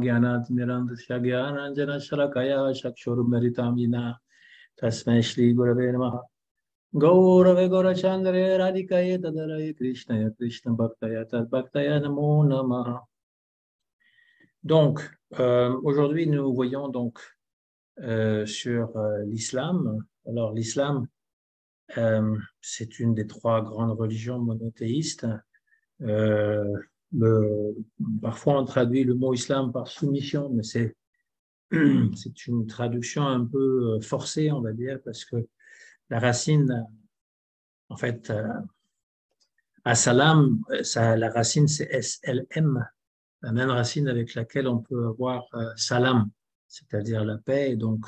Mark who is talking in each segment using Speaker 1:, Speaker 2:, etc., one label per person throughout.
Speaker 1: ज्ञानातिमिरन्दस्य ज्ञानाञ्जनशलाकया चक्षुरुन्मिलितं येन तस्मै श्रीगुरवे नमः। गौरवे गौरचन्द्रे राधिकायै तदरये कृष्णाय कृष्णभक्तये तद्भक्तये नमो नमः। Donc, aujourd'hui, nous voyons donc sur l'islam. Alors, l'islam, c'est une des trois grandes religions monothéistes. Parfois, on traduit le mot islam par soumission, mais c'est une traduction un peu forcée, on va dire, parce que la racine, en fait, As-salam, la racine, c'est S-L-M, la même racine avec laquelle on peut avoir salam, c'est-à-dire la paix. Et donc,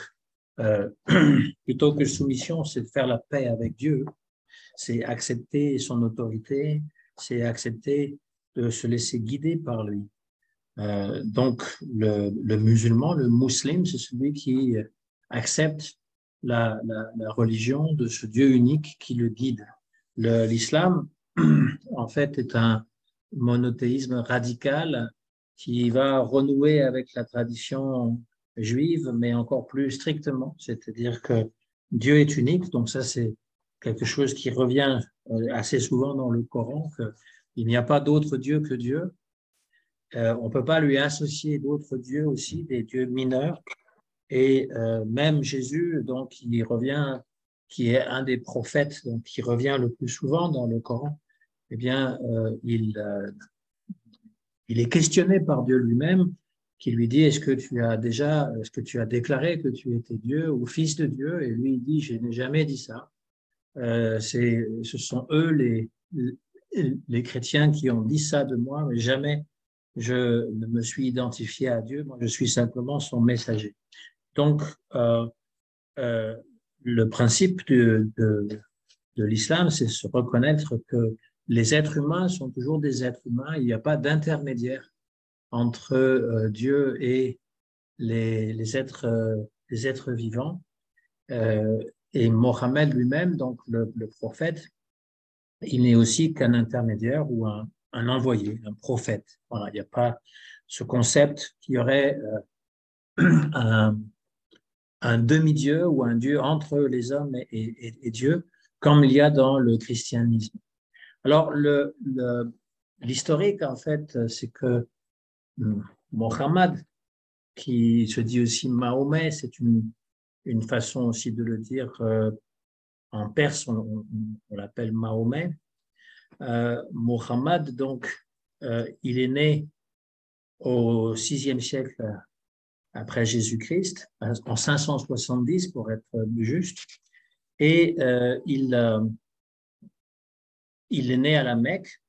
Speaker 1: plutôt que soumission, c'est de faire la paix avec Dieu, c'est accepter son autorité, c'est accepter de se laisser guider par lui. Donc, le musulman, le musulman, c'est celui qui accepte la religion de ce Dieu unique qui le guide. L'islam, en fait, est un monothéisme radical qui va renouer avec la tradition juive, mais encore plus strictement. C'est-à-dire que Dieu est unique, donc ça, c'est quelque chose qui revient assez souvent dans le Coran, qu'il n'y a pas d'autre Dieu que Dieu. On ne peut pas lui associer d'autres dieux aussi, des dieux mineurs. Et même Jésus, donc, il revient, qui est un des prophètes, donc, qui revient le plus souvent dans le Coran, eh bien, il est questionné par Dieu lui-même, qui lui dit, est-ce que tu as déclaré que tu étais Dieu ou fils de Dieu? Et lui, il dit, je n'ai jamais dit ça. Ce sont eux, les chrétiens, qui ont dit ça de moi, mais jamais je ne me suis identifié à Dieu, moi je suis simplement son messager. Donc, le principe de l'islam, c'est se reconnaître que les êtres humains sont toujours des êtres humains, il n'y a pas d'intermédiaire entre Dieu et les êtres vivants. Et Mohammed lui-même, donc le prophète, il n'est aussi qu'un intermédiaire ou un envoyé, un prophète. Voilà, il n'y a pas ce concept qu'il y aurait un demi-dieu ou un dieu entre les hommes et Dieu, comme il y a dans le christianisme. Alors, l'historique, en fait, c'est que Mohammed, qui se dit aussi Mahomet, c'est une façon aussi de le dire en perse, on l'appelle Mahomet. Mohammed, donc, il est né au VIe siècle après Jésus-Christ, en 570 pour être juste, et il est né à la Mecque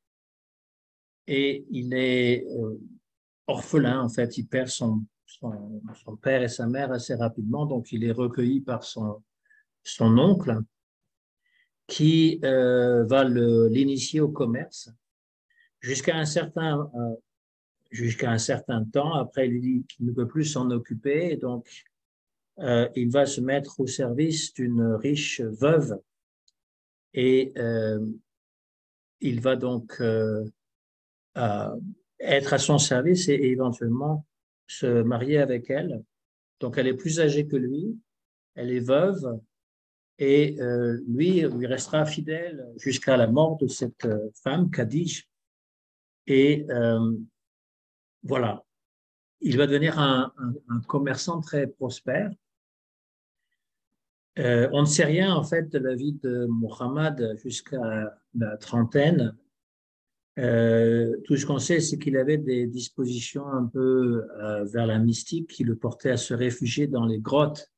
Speaker 1: et il est orphelin, en fait, il perd son père et sa mère assez rapidement, donc il est recueilli par son oncle qui va l'initier au commerce jusqu'à un certain temps. Après, il dit qu'il ne peut plus s'en occuper, et donc il va se mettre au service d'une riche veuve et il va donc être à son service et éventuellement se marier avec elle. Donc, elle est plus âgée que lui, elle est veuve et lui restera fidèle jusqu'à la mort de cette femme, Khadij. Et voilà, il va devenir un commerçant très prospère. On ne sait rien en fait de la vie de Mohammed jusqu'à la trentaine. Tout ce qu'on sait, c'est qu'il avait des dispositions un peu vers la mystique qui le portaient à se réfugier dans les grottes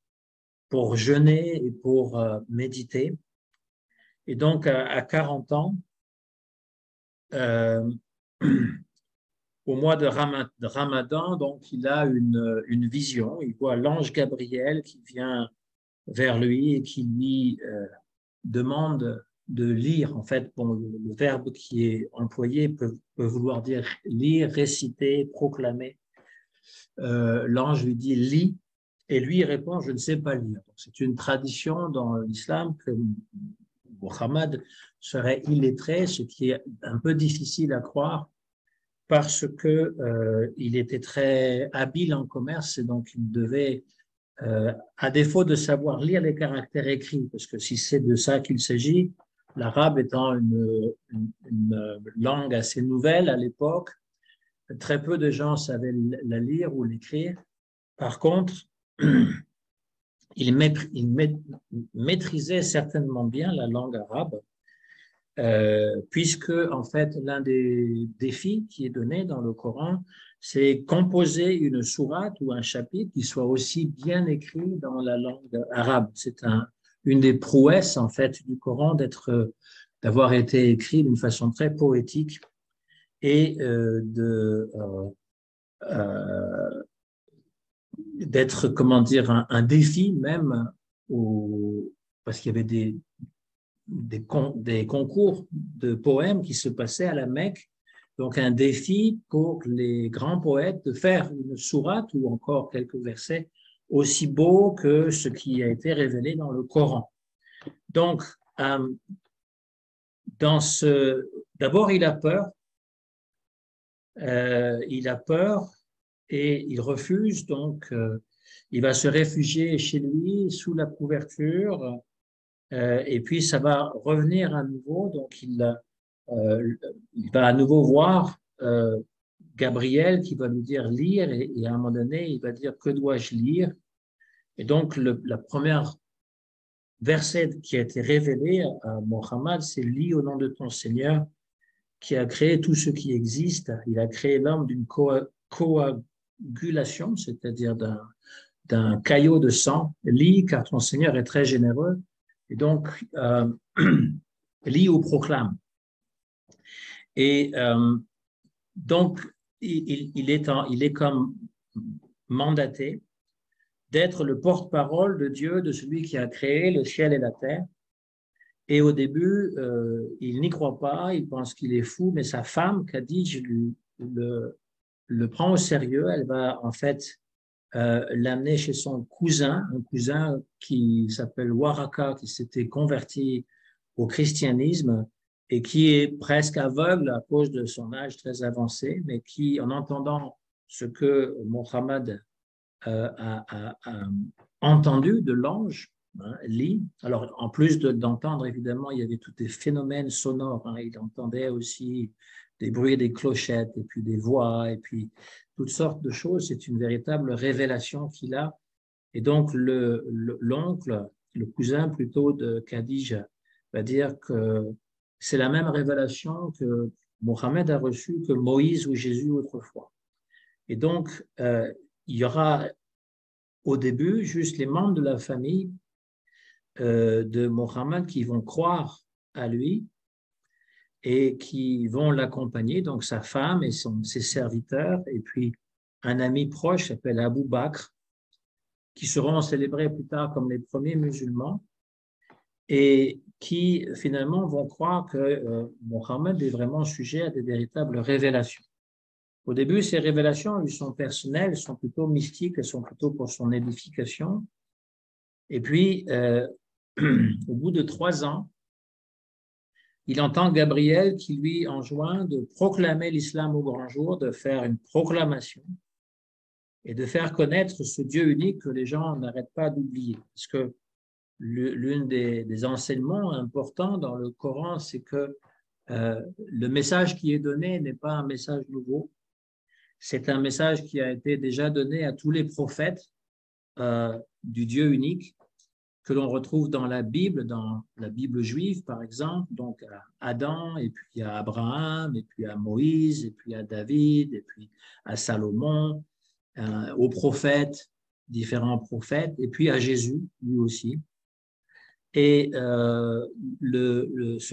Speaker 1: pour jeûner et pour méditer. Et donc, à 40 ans, au mois de Ramadan, donc, il a une vision. Il voit l'ange Gabriel qui vient vers lui et qui lui demande de lire. En fait, bon, le verbe qui est employé peut vouloir dire lire, réciter, proclamer. L'ange lui dit lis, et lui il répond je ne sais pas lire. C'est une tradition dans l'islam que Mohammed serait illettré, ce qui est un peu difficile à croire parce que il était très habile en commerce et donc il devait, à défaut de savoir lire les caractères écrits, parce que si c'est de ça qu'il s'agit, l'arabe étant une langue assez nouvelle à l'époque, très peu de gens savaient la lire ou l'écrire. Par contre, il maîtrisait certainement bien la langue arabe, puisque en fait l'un des défis qui est donné dans le Coran, c'est composer une sourate ou un chapitre qui soit aussi bien écrit dans la langue arabe. C'est une des prouesses en fait du Coran d'avoir été écrit d'une façon très poétique et d'être, comment dire, un défi même, parce qu'il y avait des concours de poèmes qui se passaient à la Mecque. Donc, un défi pour les grands poètes de faire une sourate ou encore quelques versets aussi beaux que ce qui a été révélé dans le Coran. Donc, d'abord, il a peur. Il a peur et il refuse. Donc, il va se réfugier chez lui sous la couverture. Et puis, ça va revenir à nouveau. Donc, il va à nouveau voir Gabriel qui va lui dire lire. Et à un moment donné, il va dire que dois-je lire? Et donc, la première verset qui a été révélé à Mohammed, c'est lis au nom de ton Seigneur qui a créé tout ce qui existe. Il a créé l'homme d'une coagulation, c'est-à-dire d'un caillot de sang. Lis, car ton Seigneur est très généreux. Et donc, lis ou proclame. Et donc, il est comme mandaté d'être le porte-parole de Dieu, de celui qui a créé le ciel et la terre. Et au début, il n'y croit pas, il pense qu'il est fou, mais sa femme, Khadija, le prend au sérieux. Elle va en fait l'amener chez son cousin, un cousin qui s'appelle Waraka, qui s'était converti au christianisme et qui est presque aveugle à cause de son âge très avancé, mais qui, en entendant ce que Mohammed a entendu de l'ange, lit. Alors, en plus d'entendre, évidemment, il y avait tous des phénomènes sonores. Il entendait aussi des bruits des clochettes, et puis des voix, et puis toutes sortes de choses. C'est une véritable révélation qu'il a. Et donc, l'oncle, le cousin plutôt de Khadija, va dire que c'est la même révélation que Mohammed a reçue que Moïse ou Jésus autrefois. Et donc, il y aura au début juste les membres de la famille de Mohammed qui vont croire à lui et qui vont l'accompagner, donc sa femme et ses serviteurs, et puis un ami proche s'appelle Abu Bakr, qui seront célébrés plus tard comme les premiers musulmans et qui finalement vont croire que Mohammed est vraiment sujet à des véritables révélations. Au début, ces révélations, elles sont personnelles, elles sont plutôt mystiques, elles sont plutôt pour son édification. Et puis, au bout de 3 ans, il entend Gabriel qui lui enjoint de proclamer l'islam au grand jour, de faire une proclamation et de faire connaître ce Dieu unique que les gens n'arrêtent pas d'oublier. Parce que l'un des enseignements importants dans le Coran, c'est que le message qui est donné n'est pas un message nouveau. C'est un message qui a été déjà donné à tous les prophètes du Dieu unique que l'on retrouve dans la Bible juive, par exemple, donc à Adam, et puis à Abraham, et puis à Moïse, et puis à David, et puis à Salomon, aux prophètes, différents prophètes, et puis à Jésus, lui aussi. Et ce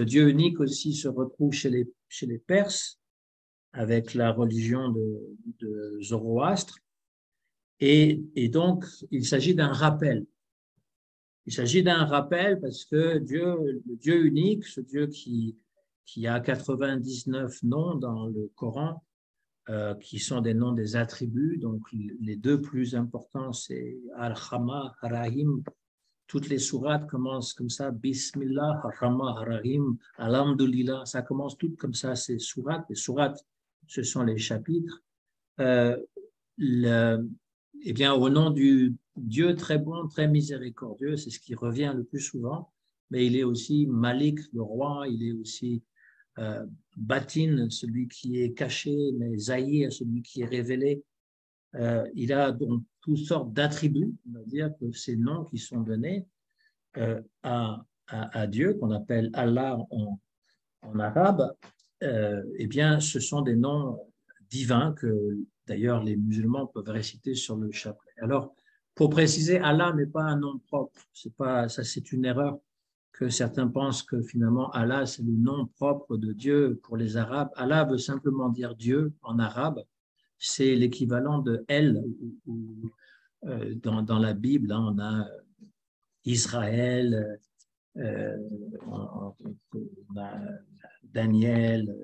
Speaker 1: Dieu unique aussi se retrouve chez les Perses, avec la religion de Zoroastre. Et donc, il s'agit d'un rappel. Il s'agit d'un rappel parce que le Dieu unique, ce Dieu qui a 99 noms dans le Coran, qui sont des noms des attributs. Donc, les deux plus importants, c'est Al-Rahman, Ar-Rahim. Toutes les sourates commencent comme ça, Bismillah, Ar-Rahman, Ar-Rahim, Alhamdulillah. Ça commence toutes comme ça, ces sourates. Les sourates ce sont les chapitres. Euh, eh bien, au nom du Dieu très bon, très miséricordieux, c'est ce qui revient le plus souvent, mais il est aussi Malik, le roi, il est aussi Batin, celui qui est caché, mais Zahir, celui qui est révélé. Il a donc toutes sortes d'attributs, on va dire que ces noms qui sont donnés à Dieu, qu'on appelle Allah en arabe, eh bien, ce sont des noms divins que d'ailleurs les musulmans peuvent réciter sur le chapelet. Alors, pour préciser, Allah n'est pas un nom propre. C'est pas, ça, c'est une erreur que certains pensent que finalement Allah, c'est le nom propre de Dieu pour les Arabes. Allah veut simplement dire Dieu en arabe. C'est l'équivalent de El, dans la Bible, hein, on a Israël, on a Daniel,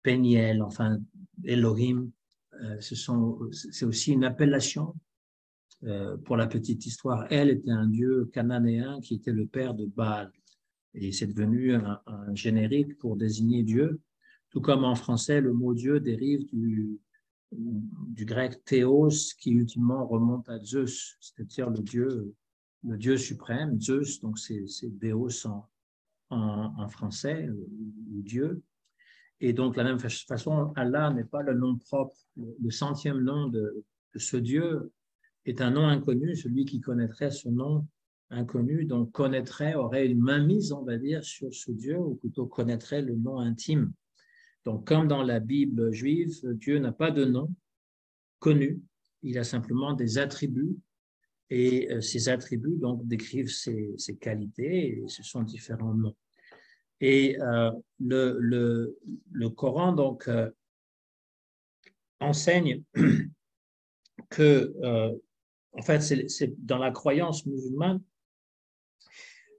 Speaker 1: Péniel, enfin Elohim. C'est aussi une appellation. Pour la petite histoire, El était un dieu cananéen qui était le père de Baal. Et c'est devenu un générique pour désigner Dieu. Tout comme en français, le mot Dieu dérive du grec théos, qui ultimement remonte à Zeus, c'est-à-dire le dieu suprême, Zeus, donc c'est Déos en français, ou Dieu. Et donc, de la même façon, Allah n'est pas le nom propre. Le centième nom de ce Dieu est un nom inconnu. Celui qui connaîtrait ce nom inconnu, donc connaîtrait, aurait une mainmise, on va dire, sur ce Dieu, ou plutôt connaîtrait le nom intime. Donc, comme dans la Bible juive, Dieu n'a pas de nom connu, il a simplement des attributs, et ces attributs donc décrivent ses qualités, et ce sont différents noms. Et le Coran donc enseigne que, en fait, c'est dans la croyance musulmane,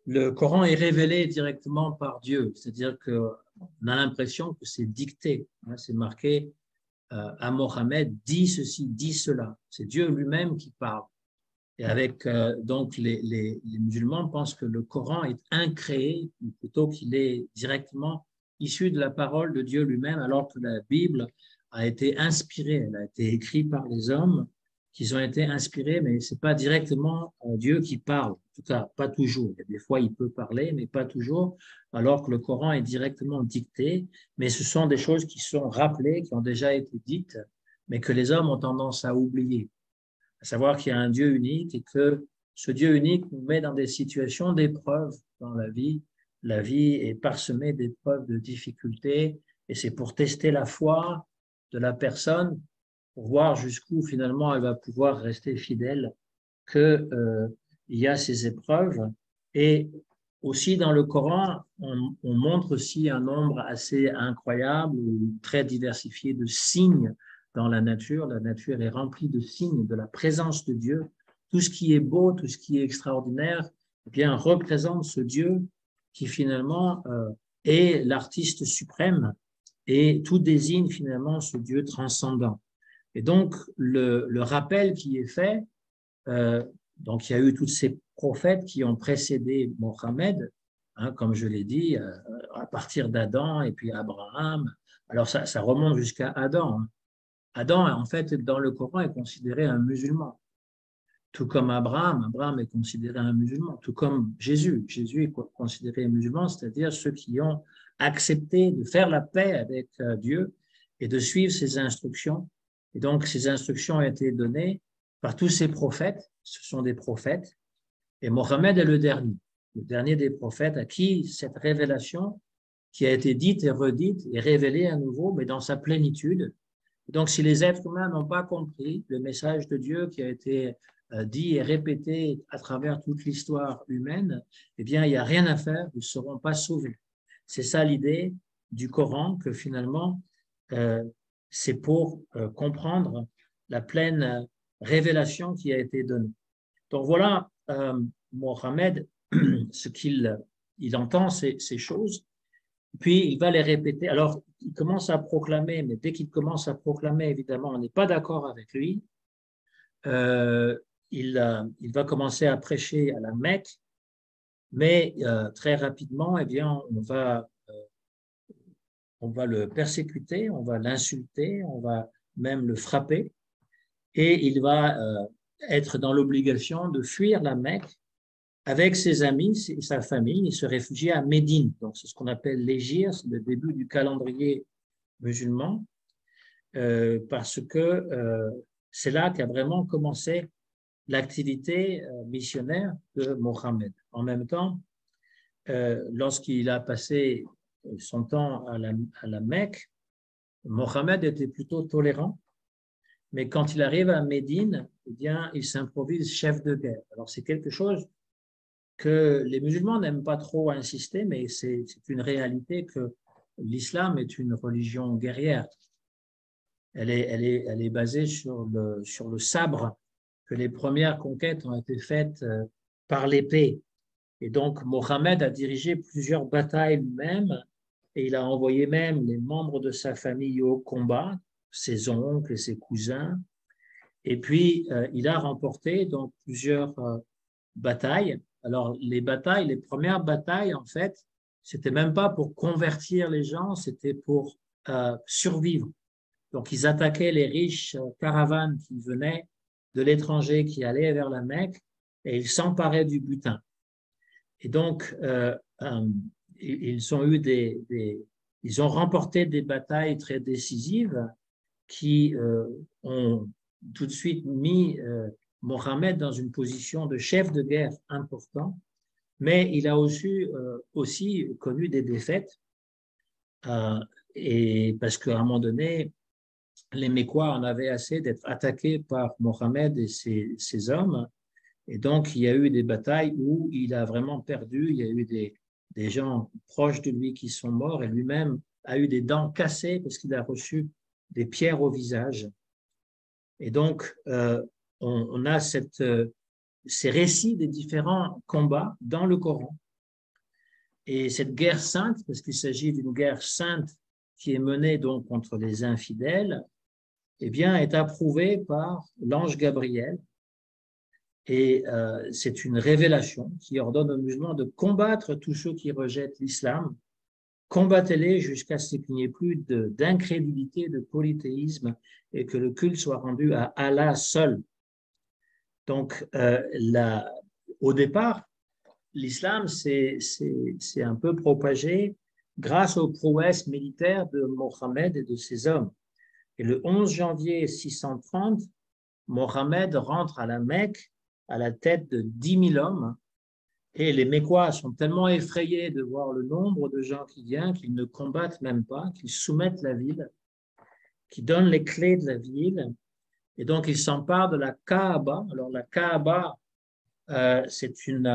Speaker 1: le Coran est révélé directement par Dieu, c'est-à-dire qu'on a l'impression que c'est dicté, hein, c'est marqué à Mohammed, dis ceci, dis cela. C'est Dieu lui-même qui parle. Et avec donc les musulmans pensent que le Coran est incréé, ou plutôt qu'il est directement issu de la parole de Dieu lui-même, alors que la Bible a été inspirée, elle a été écrite par les hommes, qu'ils ont été inspirés, mais c'est pas directement Dieu qui parle. En tout cas, pas toujours. Il y a des fois, il peut parler, mais pas toujours, alors que le Coran est directement dicté. Mais ce sont des choses qui sont rappelées, qui ont déjà été dites, mais que les hommes ont tendance à oublier. À savoir qu'il y a un Dieu unique et que ce Dieu unique nous met dans des situations d'épreuve dans la vie. La vie est parsemée d'épreuves, de difficultés, et c'est pour tester la foi de la personne, pour voir jusqu'où finalement elle va pouvoir rester fidèle, qu'il y a ces épreuves. Et aussi dans le Coran, on montre aussi un nombre assez incroyable ou très diversifié de signes dans la nature. La nature est remplie de signes de la présence de Dieu. Tout ce qui est beau, tout ce qui est extraordinaire, eh bien, représente ce Dieu qui finalement est l'artiste suprême, et tout désigne finalement ce Dieu transcendant. Et donc, le rappel qui est fait, donc il y a eu tous ces prophètes qui ont précédé Mohammed, hein, comme je l'ai dit, à partir d'Adam et puis Abraham. Alors ça remonte jusqu'à Adam. Hein. Adam, en fait, dans le Coran, est considéré un musulman. Tout comme Abraham, Abraham est considéré un musulman. Tout comme Jésus, Jésus est considéré un musulman, c'est-à-dire ceux qui ont accepté de faire la paix avec Dieu et de suivre ses instructions. Et donc, ces instructions ont été données par tous ces prophètes. Ce sont des prophètes. Et Mohammed est le dernier des prophètes à qui cette révélation qui a été dite et redite est révélée à nouveau, mais dans sa plénitude. Donc, si les êtres humains n'ont pas compris le message de Dieu qui a été dit et répété à travers toute l'histoire humaine, eh bien, il n'y a rien à faire, ils ne seront pas sauvés. C'est ça l'idée du Coran, que finalement, c'est pour comprendre la pleine révélation qui a été donnée. Donc voilà, Mohammed, ce qu'il entend, ces choses, puis il va les répéter. Alors, il commence à proclamer, mais dès qu'il commence à proclamer, évidemment, on n'est pas d'accord avec lui. Il va commencer à prêcher à la Mecque, mais très rapidement, eh bien, on va le persécuter, on va l'insulter, on va même le frapper, et il va être dans l'obligation de fuir la Mecque avec ses amis et sa famille et se réfugier à Médine. Donc, c'est ce qu'on appelle l'Hégire, c'est le début du calendrier musulman, parce que c'est là qu'a vraiment commencé l'activité missionnaire de Mohammed. En même temps, lorsqu'il a passé son temps à la Mecque, Mohammed était plutôt tolérant, mais quand il arrive à Médine, eh bien, il s'improvise chef de guerre. Alors, c'est quelque chose que les musulmans n'aiment pas trop insister, mais c'est une réalité que l'islam est une religion guerrière. Elle est basée sur le sabre, que les premières conquêtes ont été faites par l'épée. Et donc, Mohammed a dirigé plusieurs batailles lui-même, et il a envoyé même les membres de sa famille au combat, ses oncles et ses cousins. Et puis, il a remporté donc plusieurs batailles. Alors, les premières batailles, en fait, c'était même pas pour convertir les gens, c'était pour survivre. Donc, ils attaquaient les riches caravanes qui venaient de l'étranger, qui allaient vers la Mecque, et ils s'emparaient du butin. Et donc, ils ont remporté des batailles très décisives qui ont tout de suite mis Mohammed dans une position de chef de guerre important, mais il a aussi connu des défaites, et parce qu'à un moment donné, les Mécois en avaient assez d'être attaqués par Mohammed et ses hommes, et donc il y a eu des batailles où il a vraiment perdu, il y a eu des gens proches de lui qui sont morts, et lui-même a eu des dents cassées parce qu'il a reçu des pierres au visage. Et donc, on a ces récits des différents combats dans le Coran. Et cette guerre sainte, parce qu'il s'agit d'une guerre sainte qui est menée donc contre les infidèles, eh bien, est approuvée par l'ange Gabriel. Et c'est une révélation qui ordonne aux musulmans de combattre tous ceux qui rejettent l'islam. Combattez-les jusqu'à ce qu'il n'y ait plus d'incrédulité, de polythéisme, et que le culte soit rendu à Allah seul. Donc, au départ, l'islam s'est un peu propagé grâce aux prouesses militaires de Mohammed et de ses hommes. Et le 11 janvier 630, Mohammed rentre à la Mecque à la tête de 10 000 hommes, et les Mécois sont tellement effrayés de voir le nombre de gens qui viennent qu'ils ne combattent même pas, qu'ils soumettent la ville, qu'ils donnent les clés de la ville, et donc ils s'emparent de la Kaaba. Alors la Kaaba, c'est une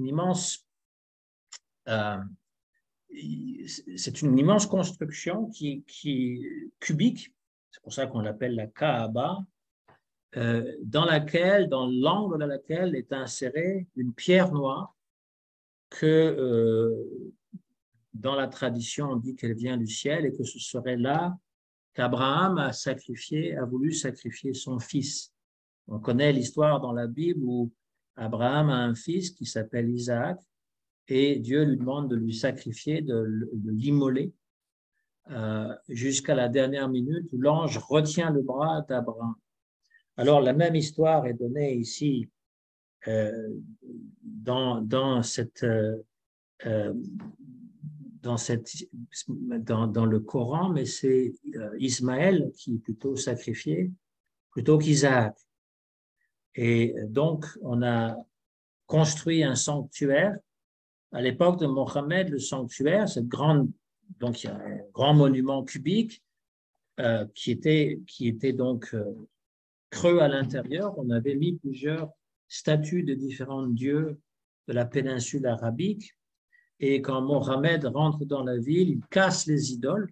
Speaker 1: immense construction qui cubique, c'est pour ça qu'on l'appelle la Kaaba, dans l'angle de laquelle est insérée une pierre noire que dans la tradition on dit qu'elle vient du ciel, et que ce serait là qu'Abraham a voulu sacrifier son fils. On connaît l'histoire dans la Bible où Abraham a un fils qui s'appelle Isaac, et Dieu lui demande de lui sacrifier, de l'immoler, jusqu'à la dernière minute où l'ange retient le bras d'Abraham. Alors, la même histoire est donnée ici dans le Coran, mais c'est Ismaël qui est plutôt sacrifié, plutôt qu'Isaac. Et donc, on a construit un sanctuaire. À l'époque de Mohammed, le sanctuaire, donc il y a un grand monument cubique qui était donc creux à l'intérieur. On avait mis plusieurs statues de différents dieux de la péninsule arabique. Et quand Mohammed rentre dans la ville, il casse les idoles.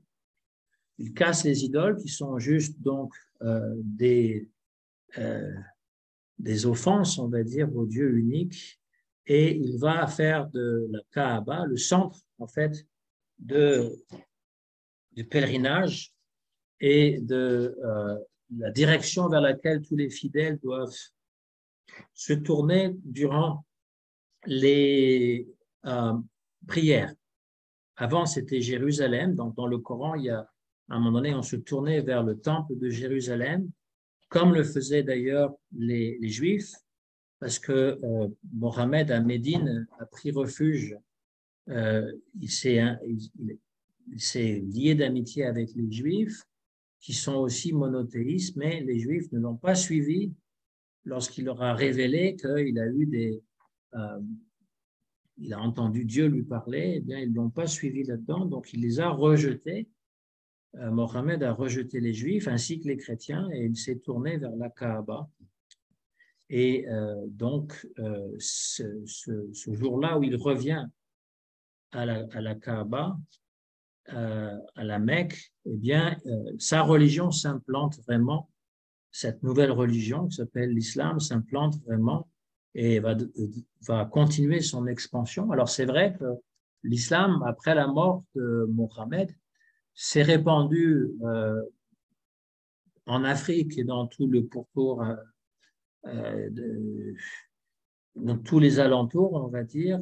Speaker 1: Il casse les idoles qui sont juste donc des offenses, on va dire, au Dieu unique. Et il va faire de la Kaaba le centre, en fait, du pèlerinage et de la direction vers laquelle tous les fidèles doivent se tourner durant les prières. Avant, c'était Jérusalem. Donc, dans le Coran, à un moment donné, on se tournait vers le temple de Jérusalem, comme le faisaient d'ailleurs les Juifs, parce que Mohammed à Médine a pris refuge. Il s'est lié d'amitié avec les Juifs, qui sont aussi monothéistes, mais les Juifs ne l'ont pas suivi lorsqu'il leur a révélé qu'il a eu il a entendu Dieu lui parler, eh bien, ils ne l'ont pas suivi là-dedans, donc il les a rejetés. Mohammed a rejeté les Juifs ainsi que les chrétiens et il s'est tourné vers la Kaaba. Et donc, ce jour-là où il revient à la Kaaba, à la Mecque, eh bien, sa religion s'implante vraiment, cette nouvelle religion qui s'appelle l'islam s'implante vraiment et va continuer son expansion. Alors, c'est vrai que l'islam, après la mort de Mohammed, s'est répandu en Afrique et dans tout le pourtour, dans tous les alentours, on va dire,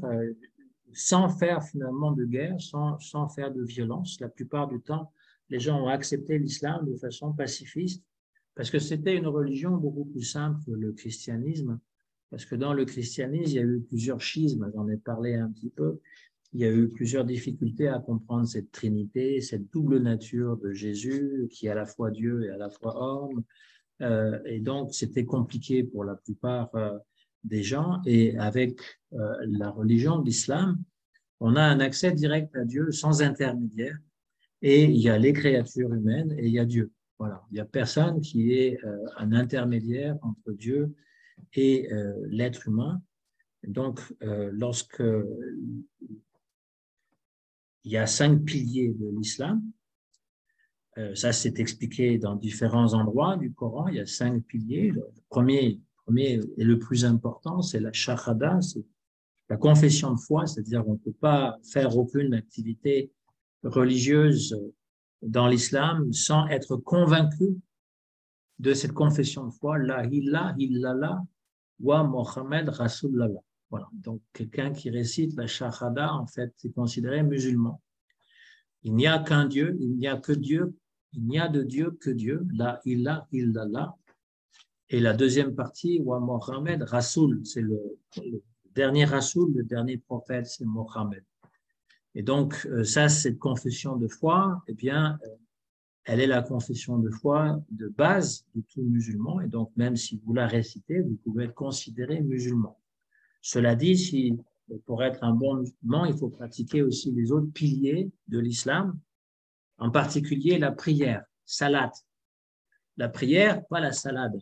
Speaker 1: sans faire finalement de guerre, sans faire de violence. La plupart du temps, les gens ont accepté l'islam de façon pacifiste parce que c'était une religion beaucoup plus simple que le christianisme. Parce que dans le christianisme, il y a eu plusieurs schismes, j'en ai parlé un petit peu. Il y a eu plusieurs difficultés à comprendre cette trinité, cette double nature de Jésus, qui est à la fois Dieu et à la fois homme. Et donc, c'était compliqué pour la plupart des gens. Et avec la religion de l'islam, on a un accès direct à Dieu sans intermédiaire. Et il y a les créatures humaines et il y a Dieu. Voilà. Il n'y a personne qui est un intermédiaire entre Dieu et l'être humain. Donc, lorsque il y a 5 piliers de l'islam, ça c'est expliqué dans différents endroits du Coran, il y a 5 piliers. Le premier et le plus important, c'est la shahada, c'est la confession de foi, c'est-à-dire qu'on ne peut pas faire aucune activité religieuse dans l'islam sans être convaincu de cette confession de foi, la ilaha illallah wa Mohammed Rasulullah. Voilà. Donc, quelqu'un qui récite la shahada, en fait, c'est considéré musulman. Il n'y a qu'un Dieu, il n'y a que Dieu, il n'y a de Dieu que Dieu, la ilaha illallah. Et la deuxième partie, wa Mohammed Rasul, c'est le dernier Rasul, le dernier prophète, c'est Mohammed. Et donc, ça, cette confession de foi, eh bien, elle est la confession de foi de base de tout musulman. Et donc, même si vous la récitez, vous pouvez être considéré musulman. Cela dit, pour être un bon musulman, il faut pratiquer aussi les autres piliers de l'islam, en particulier la prière, salat. La prière, pas la salade.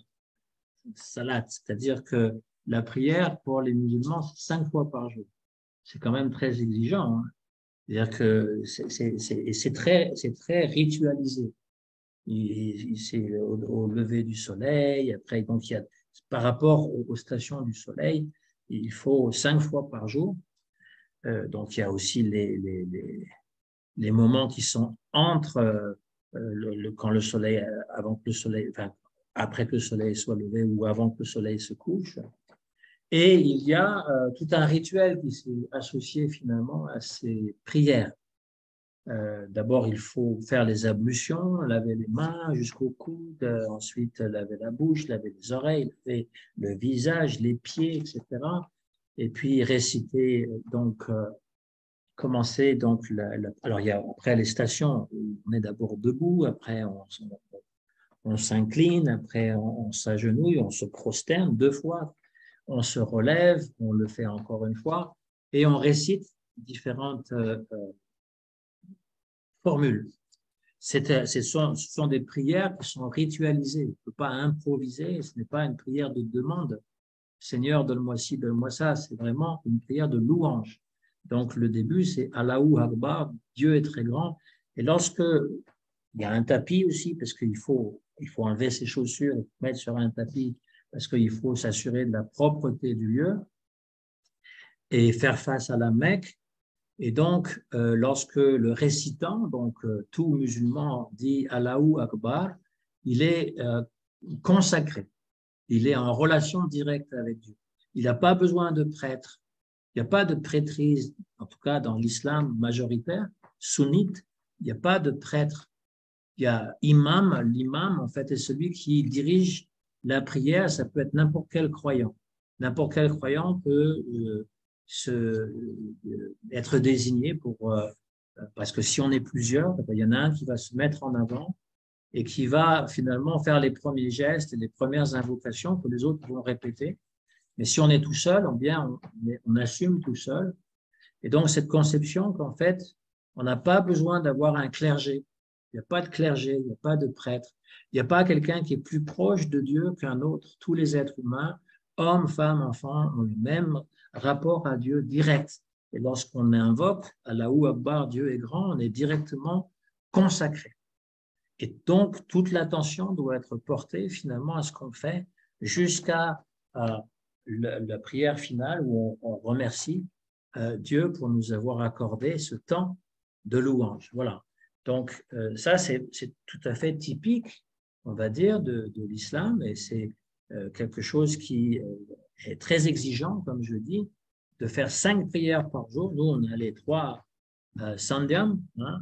Speaker 1: Salat, c'est-à-dire que la prière pour les musulmans, c'est 5 fois par jour. C'est quand même très exigeant. Hein. C'est-à-dire que c'est très ritualisé. C'est au lever du soleil, après, donc il y a, par rapport aux stations du soleil, il faut 5 fois par jour. Donc, il y a aussi les moments qui sont entre quand le soleil, avant que le soleil, enfin, après que le soleil soit levé ou avant que le soleil se couche. Et il y a tout un rituel qui s'est associé finalement à ces prières. D'abord, il faut faire les ablutions, laver les mains jusqu'au coude, ensuite laver la bouche, laver les oreilles, laver le visage, les pieds, etc. Et puis réciter, donc, commencer, donc, alors il y a après les stations, on est d'abord debout, après on s'incline, après on s'agenouille, on se prosterne 2 fois, on se relève, on le fait encore une fois, et on récite différentes formules. Ce sont des prières qui sont ritualisées. On ne peut pas improviser, ce n'est pas une prière de demande. Seigneur, donne-moi ci, donne-moi ça. C'est vraiment une prière de louange. Donc, le début, c'est Allahu Akbar, Dieu est très grand. Et lorsque il y a un tapis aussi, parce qu'il faut enlever ses chaussures et mettre sur un tapis, parce qu'il faut s'assurer de la propreté du lieu et faire face à la Mecque. Et donc, lorsque le récitant, donc tout musulman dit Allahu Akbar, il est consacré, il est en relation directe avec Dieu. Il n'a pas besoin de prêtre, il n'y a pas de prêtrise, en tout cas dans l'islam majoritaire, sunnite, il n'y a pas de prêtre. Il y a imam, l'imam en fait est celui qui dirige la prière, ça peut être n'importe quel croyant. N'importe quel croyant peut être désigné parce que si on est plusieurs, il y en a un qui va se mettre en avant et qui va finalement faire les premiers gestes et les premières invocations que les autres vont répéter. Mais si on est tout seul, on assume tout seul. Et donc, cette conception qu'en fait, on n'a pas besoin d'avoir un clergé. Il n'y a pas de clergé, il n'y a pas de prêtre. Il n'y a pas quelqu'un qui est plus proche de Dieu qu'un autre. Tous les êtres humains, hommes, femmes, enfants, ont le même rapport à Dieu direct. Et lorsqu'on invoque Allahu Akbar, Dieu est grand, on est directement consacré. Et donc, toute l'attention doit être portée finalement à ce qu'on fait jusqu'à la prière finale où on remercie Dieu pour nous avoir accordé ce temps de louange. Voilà. Donc, ça, c'est tout à fait typique, on va dire, de l'islam et c'est quelque chose qui est très exigeant, comme je dis, de faire 5 prières par jour. Nous, on a les 3 sandhyam, hein,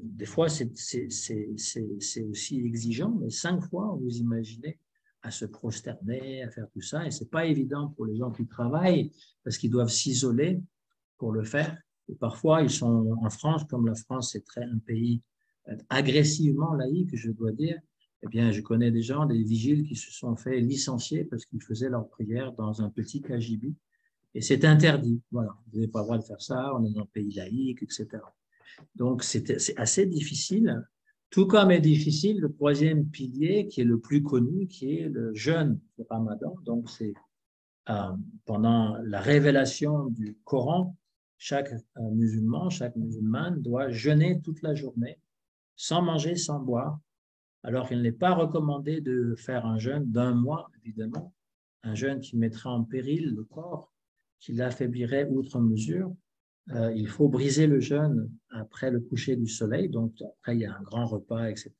Speaker 1: des fois, c'est aussi exigeant, mais 5 fois, vous imaginez, à se prosterner, à faire tout ça. Et ce n'est pas évident pour les gens qui travaillent parce qu'ils doivent s'isoler pour le faire. Et parfois, ils sont en France, comme la France est un pays agressivement laïque, je dois dire. Eh bien, je connais des gens, des vigiles qui se sont fait licencier parce qu'ils faisaient leur prière dans un petit KGB. Et c'est interdit. Voilà, vous n'avez pas le droit de faire ça, on est dans un pays laïque, etc. Donc, c'est assez difficile, tout comme est difficile le 3e pilier qui est le plus connu, qui est le jeûne du Ramadan. Donc, c'est pendant la révélation du Coran, chaque musulman, chaque musulmane doit jeûner toute la journée, sans manger, sans boire. Alors, il n'est pas recommandé de faire un jeûne d'1 mois, évidemment, un jeûne qui mettrait en péril le corps, qui l'affaiblirait outre mesure. Il faut briser le jeûne après le coucher du soleil, donc après il y a un grand repas, etc.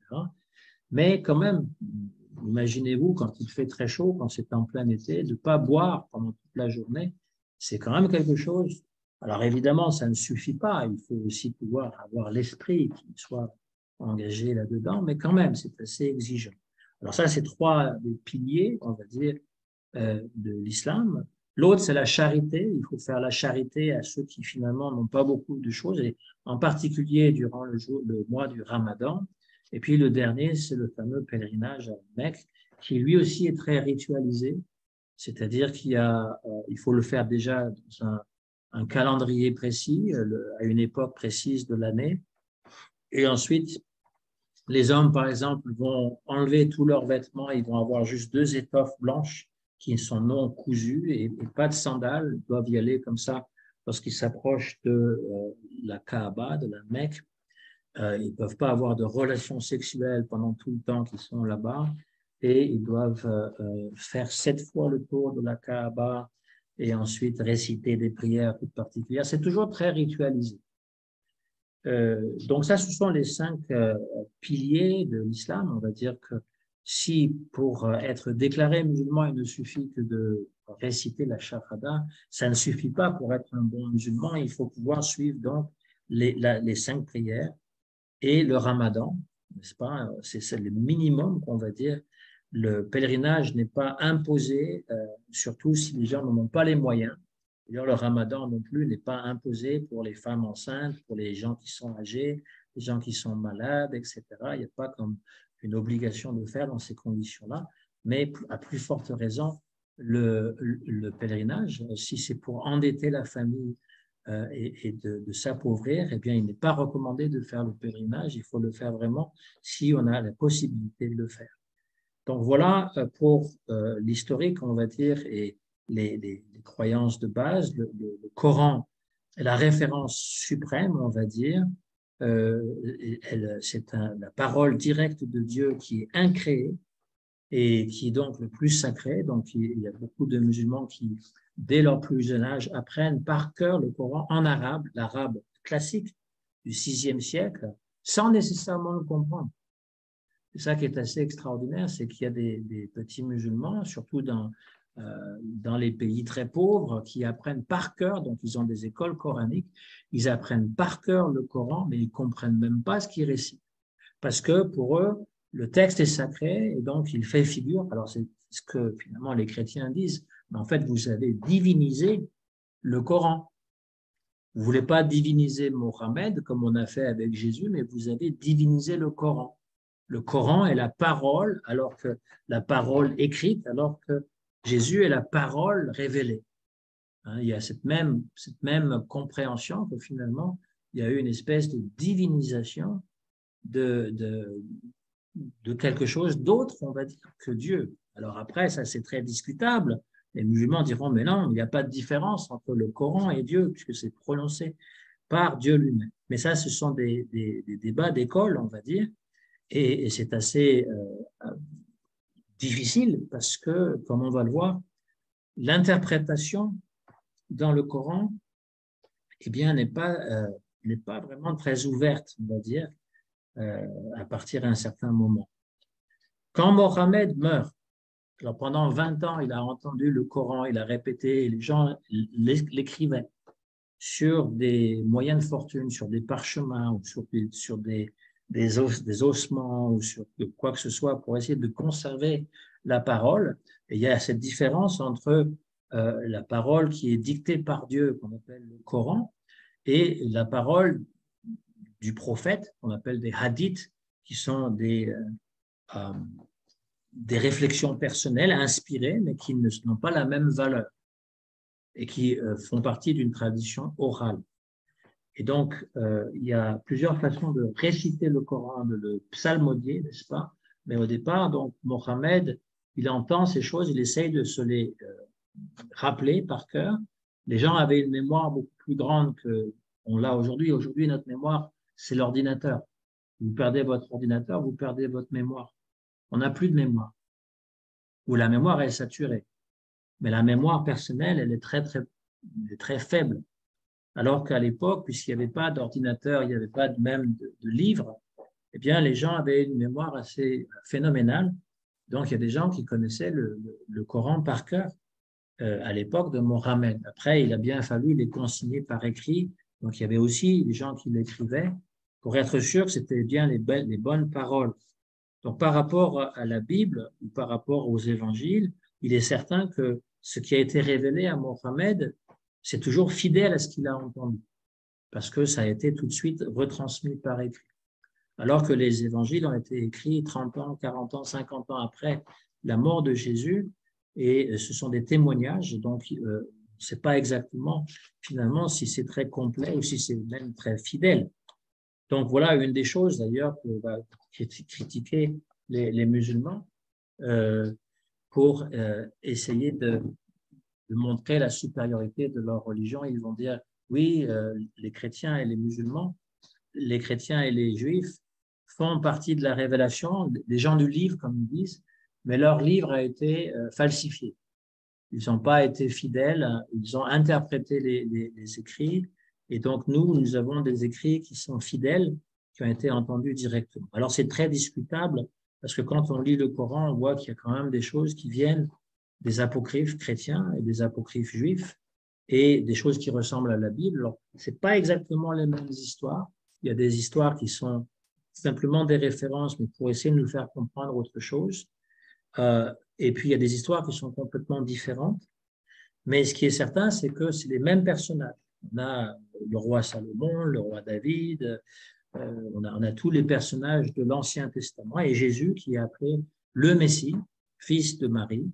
Speaker 1: Mais quand même, imaginez-vous quand il fait très chaud, quand c'est en plein été, de ne pas boire pendant toute la journée, c'est quand même quelque chose. Alors évidemment, ça ne suffit pas, il faut aussi pouvoir avoir l'esprit qui soit engagé là-dedans, mais quand même, c'est assez exigeant. Alors ça, c'est 3 piliers, on va dire, de l'islam. L'autre, c'est la charité. Il faut faire la charité à ceux qui finalement n'ont pas beaucoup de choses, et en particulier durant le mois du Ramadan. Et puis le dernier, c'est le fameux pèlerinage à Mecque, qui lui aussi est très ritualisé. C'est-à-dire il faut le faire déjà dans un calendrier précis, à une époque précise de l'année. Et ensuite, les hommes, par exemple, vont enlever tous leurs vêtements, ils vont avoir juste 2 étoffes blanches qui sont non cousues et pas de sandales, ils doivent y aller comme ça lorsqu'ils s'approchent de la Kaaba, de la Mecque. Ils ne peuvent pas avoir de relations sexuelles pendant tout le temps qu'ils sont là-bas et ils doivent faire 7 fois le tour de la Kaaba et ensuite réciter des prières toutes particulières. C'est toujours très ritualisé. Donc ça, ce sont les 5 piliers de l'islam. On va dire que si pour être déclaré musulman, il ne suffit que de réciter la shahada, ça ne suffit pas pour être un bon musulman. Il faut pouvoir suivre donc les 5 prières et le ramadan, n'est-ce pas? C'est le minimum qu'on va dire. Le pèlerinage n'est pas imposé, surtout si les gens n'en ont pas les moyens. D'ailleurs, le ramadan non plus n'est pas imposé pour les femmes enceintes, pour les gens qui sont âgés, les gens qui sont malades, etc. Il n'y a pas comme une obligation de faire dans ces conditions-là. Mais à plus forte raison, le pèlerinage, si c'est pour endetter la famille et de s'appauvrir, eh bien, il n'est pas recommandé de faire le pèlerinage. Il faut le faire vraiment si on a la possibilité de le faire. Donc voilà pour l'historique, on va dire, et les croyances de base. Le Coran est la référence suprême, on va dire. C'est la parole directe de Dieu qui est incréée et qui est donc le plus sacré. Donc il y a beaucoup de musulmans qui, dès leur plus jeune âge, apprennent par cœur le Coran en arabe, l'arabe classique du VIe siècle, sans nécessairement le comprendre. C'est ça qui est assez extraordinaire, c'est qu'il y a des petits musulmans, surtout dans dans les pays très pauvres qui apprennent par cœur, donc ils ont des écoles coraniques, ils apprennent par cœur le Coran, mais ils ne comprennent même pas ce qu'ils récitent. Parce que pour eux, le texte est sacré et donc il fait figure. Alors c'est ce que finalement les chrétiens disent, mais en fait vous avez divinisé le Coran. Vous ne voulez pas diviniser Mohammed comme on a fait avec Jésus, mais vous avez divinisé le Coran. Le Coran est la parole, alors que la parole écrite, alors que Jésus est la parole révélée. Il y a cette même compréhension que finalement, il y a eu une espèce de divinisation de quelque chose d'autre, on va dire, que Dieu. Alors après, ça c'est très discutable. Les musulmans diront, mais non, il n'y a pas de différence entre le Coran et Dieu, puisque c'est prononcé par Dieu lui-même. Mais ça, ce sont des débats d'école, on va dire, et c'est assez difficile parce que, comme on va le voir, l'interprétation dans le Coran eh bien, n'est pas vraiment très ouverte, on va dire, à partir d'un certain moment. Quand Mohammed meurt, alors pendant 20 ans, il a entendu le Coran, il a répété, les gens l'écrivaient sur des moyens de fortune, sur des parchemins ou sur des ossements ou sur quoi que ce soit pour essayer de conserver la parole. Et il y a cette différence entre la parole qui est dictée par Dieu, qu'on appelle le Coran, et la parole du prophète, qu'on appelle des hadiths, qui sont des réflexions personnelles inspirées, mais qui n'ont pas la même valeur et qui font partie d'une tradition orale. Et donc, il y a plusieurs façons de réciter le Coran, de le psalmodier, n'est-ce pas? Mais au départ, donc, Mohammed, il entend ces choses, il essaye de se les rappeler par cœur. Les gens avaient une mémoire beaucoup plus grande qu'on l'a aujourd'hui. Aujourd'hui, notre mémoire, c'est l'ordinateur. Vous perdez votre ordinateur, vous perdez votre mémoire. On n'a plus de mémoire. Ou la mémoire est saturée. Mais la mémoire personnelle, elle est très faible. Alors qu'à l'époque, puisqu'il n'y avait pas d'ordinateur, il n'y avait pas même de livres, eh bien, les gens avaient une mémoire assez phénoménale. Donc, il y a des gens qui connaissaient le Coran par cœur à l'époque de Mohammed. Après, il a bien fallu les consigner par écrit. Donc, il y avait aussi des gens qui l'écrivaient pour être sûr que c'était bien les bonnes paroles. Donc, par rapport à la Bible ou par rapport aux évangiles, il est certain que ce qui a été révélé à Mohammed, c'est toujours fidèle à ce qu'il a entendu, parce que ça a été tout de suite retransmis par écrit. Alors que les évangiles ont été écrits 30 ans, 40 ans, 50 ans après la mort de Jésus, et ce sont des témoignages, donc on ne sait pas exactement finalement si c'est très complet ou si c'est même très fidèle. Donc voilà une des choses d'ailleurs que va critiquer les musulmans pour essayer de montrer la supériorité de leur religion. Ils vont dire, oui, les chrétiens et les musulmans, les chrétiens et les juifs font partie de la révélation, des gens du livre, comme ils disent, mais leur livre a été falsifié. Ils n'ont pas été fidèles, ils ont interprété les écrits, et donc nous avons des écrits qui sont fidèles, qui ont été entendus directement. Alors c'est très discutable, parce que quand on lit le Coran, on voit qu'il y a quand même des choses qui viennent des apocryphes chrétiens et des apocryphes juifs, et des choses qui ressemblent à la Bible. Alors, ce n'est pas exactement les mêmes histoires. Il y a des histoires qui sont simplement des références, mais pour essayer de nous faire comprendre autre chose. Et puis, il y a des histoires qui sont complètement différentes. Mais ce qui est certain, c'est que c'est les mêmes personnages. On a le roi Salomon, le roi David, on a tous les personnages de l'Ancien Testament, et Jésus qui est appelé le Messie, fils de Marie,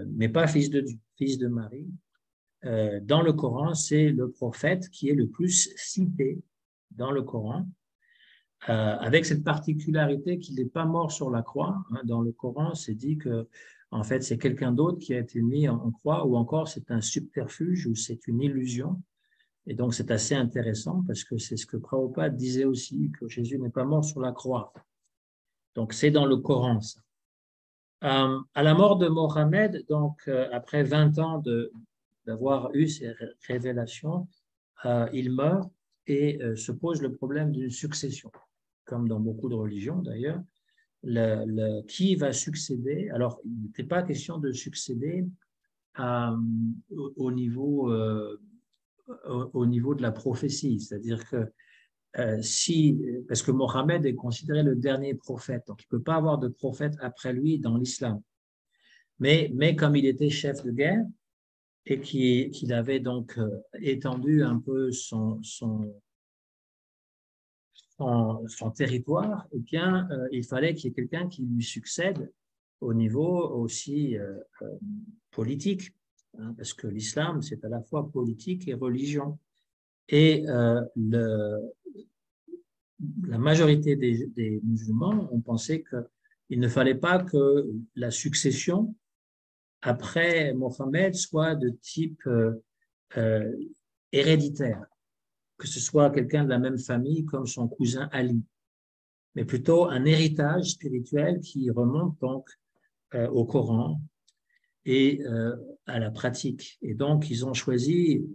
Speaker 1: mais pas fils de Dieu, fils de Marie. Dans le Coran, c'est le prophète qui est le plus cité dans le Coran, avec cette particularité qu'il n'est pas mort sur la croix. Dans le Coran, c'est dit que en fait, c'est quelqu'un d'autre qui a été mis en croix, ou encore c'est un subterfuge ou c'est une illusion. Et donc, c'est assez intéressant parce que c'est ce que Prabhupada disait aussi, que Jésus n'est pas mort sur la croix. Donc, c'est dans le Coran, ça. À la mort de Mohammed, donc après 20 ans d'avoir eu ces révélations, il meurt et se pose le problème d'une succession, comme dans beaucoup de religions d'ailleurs. qui va succéder. Alors, il n'était pas question de succéder au niveau, au niveau de la prophétie, c'est-à-dire que parce que Mohammed est considéré le dernier prophète, donc il ne peut pas avoir de prophète après lui dans l'islam. Mais comme il était chef de guerre et qu'il avait donc étendu un peu son territoire, eh bien, il fallait qu'il y ait quelqu'un qui lui succède au niveau aussi politique, hein, parce que l'islam, c'est à la fois politique et religion. Et la majorité des musulmans ont pensé qu'il ne fallait pas que la succession après Mohammed soit de type euh, héréditaire, que ce soit quelqu'un de la même famille comme son cousin Ali, mais plutôt un héritage spirituel qui remonte donc au Coran et à la pratique. Et donc, ils ont choisi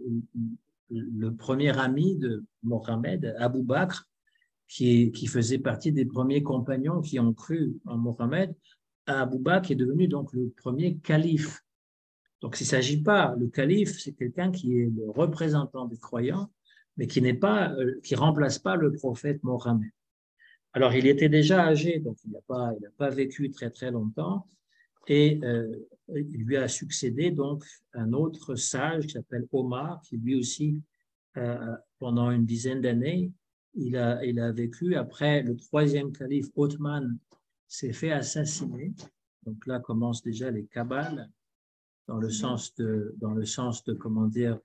Speaker 1: le premier ami de Mohammed, Abu Bakr, qui faisait partie des premiers compagnons qui ont cru en Mohammed. Abu Bakr est devenu donc le premier calife. Donc, il ne s'agit pas, le calife, c'est quelqu'un qui est le représentant des croyants, mais qui remplace pas le prophète Mohammed. Alors, il était déjà âgé, donc il n'a pas vécu très très longtemps, et il lui a succédé donc un autre sage qui s'appelle Omar, qui lui aussi, pendant une dizaine d'années, il a vécu. Après, le troisième calife, Othman, s'est fait assassiner. Donc là commencent déjà les cabales, dans le sens de comment dire,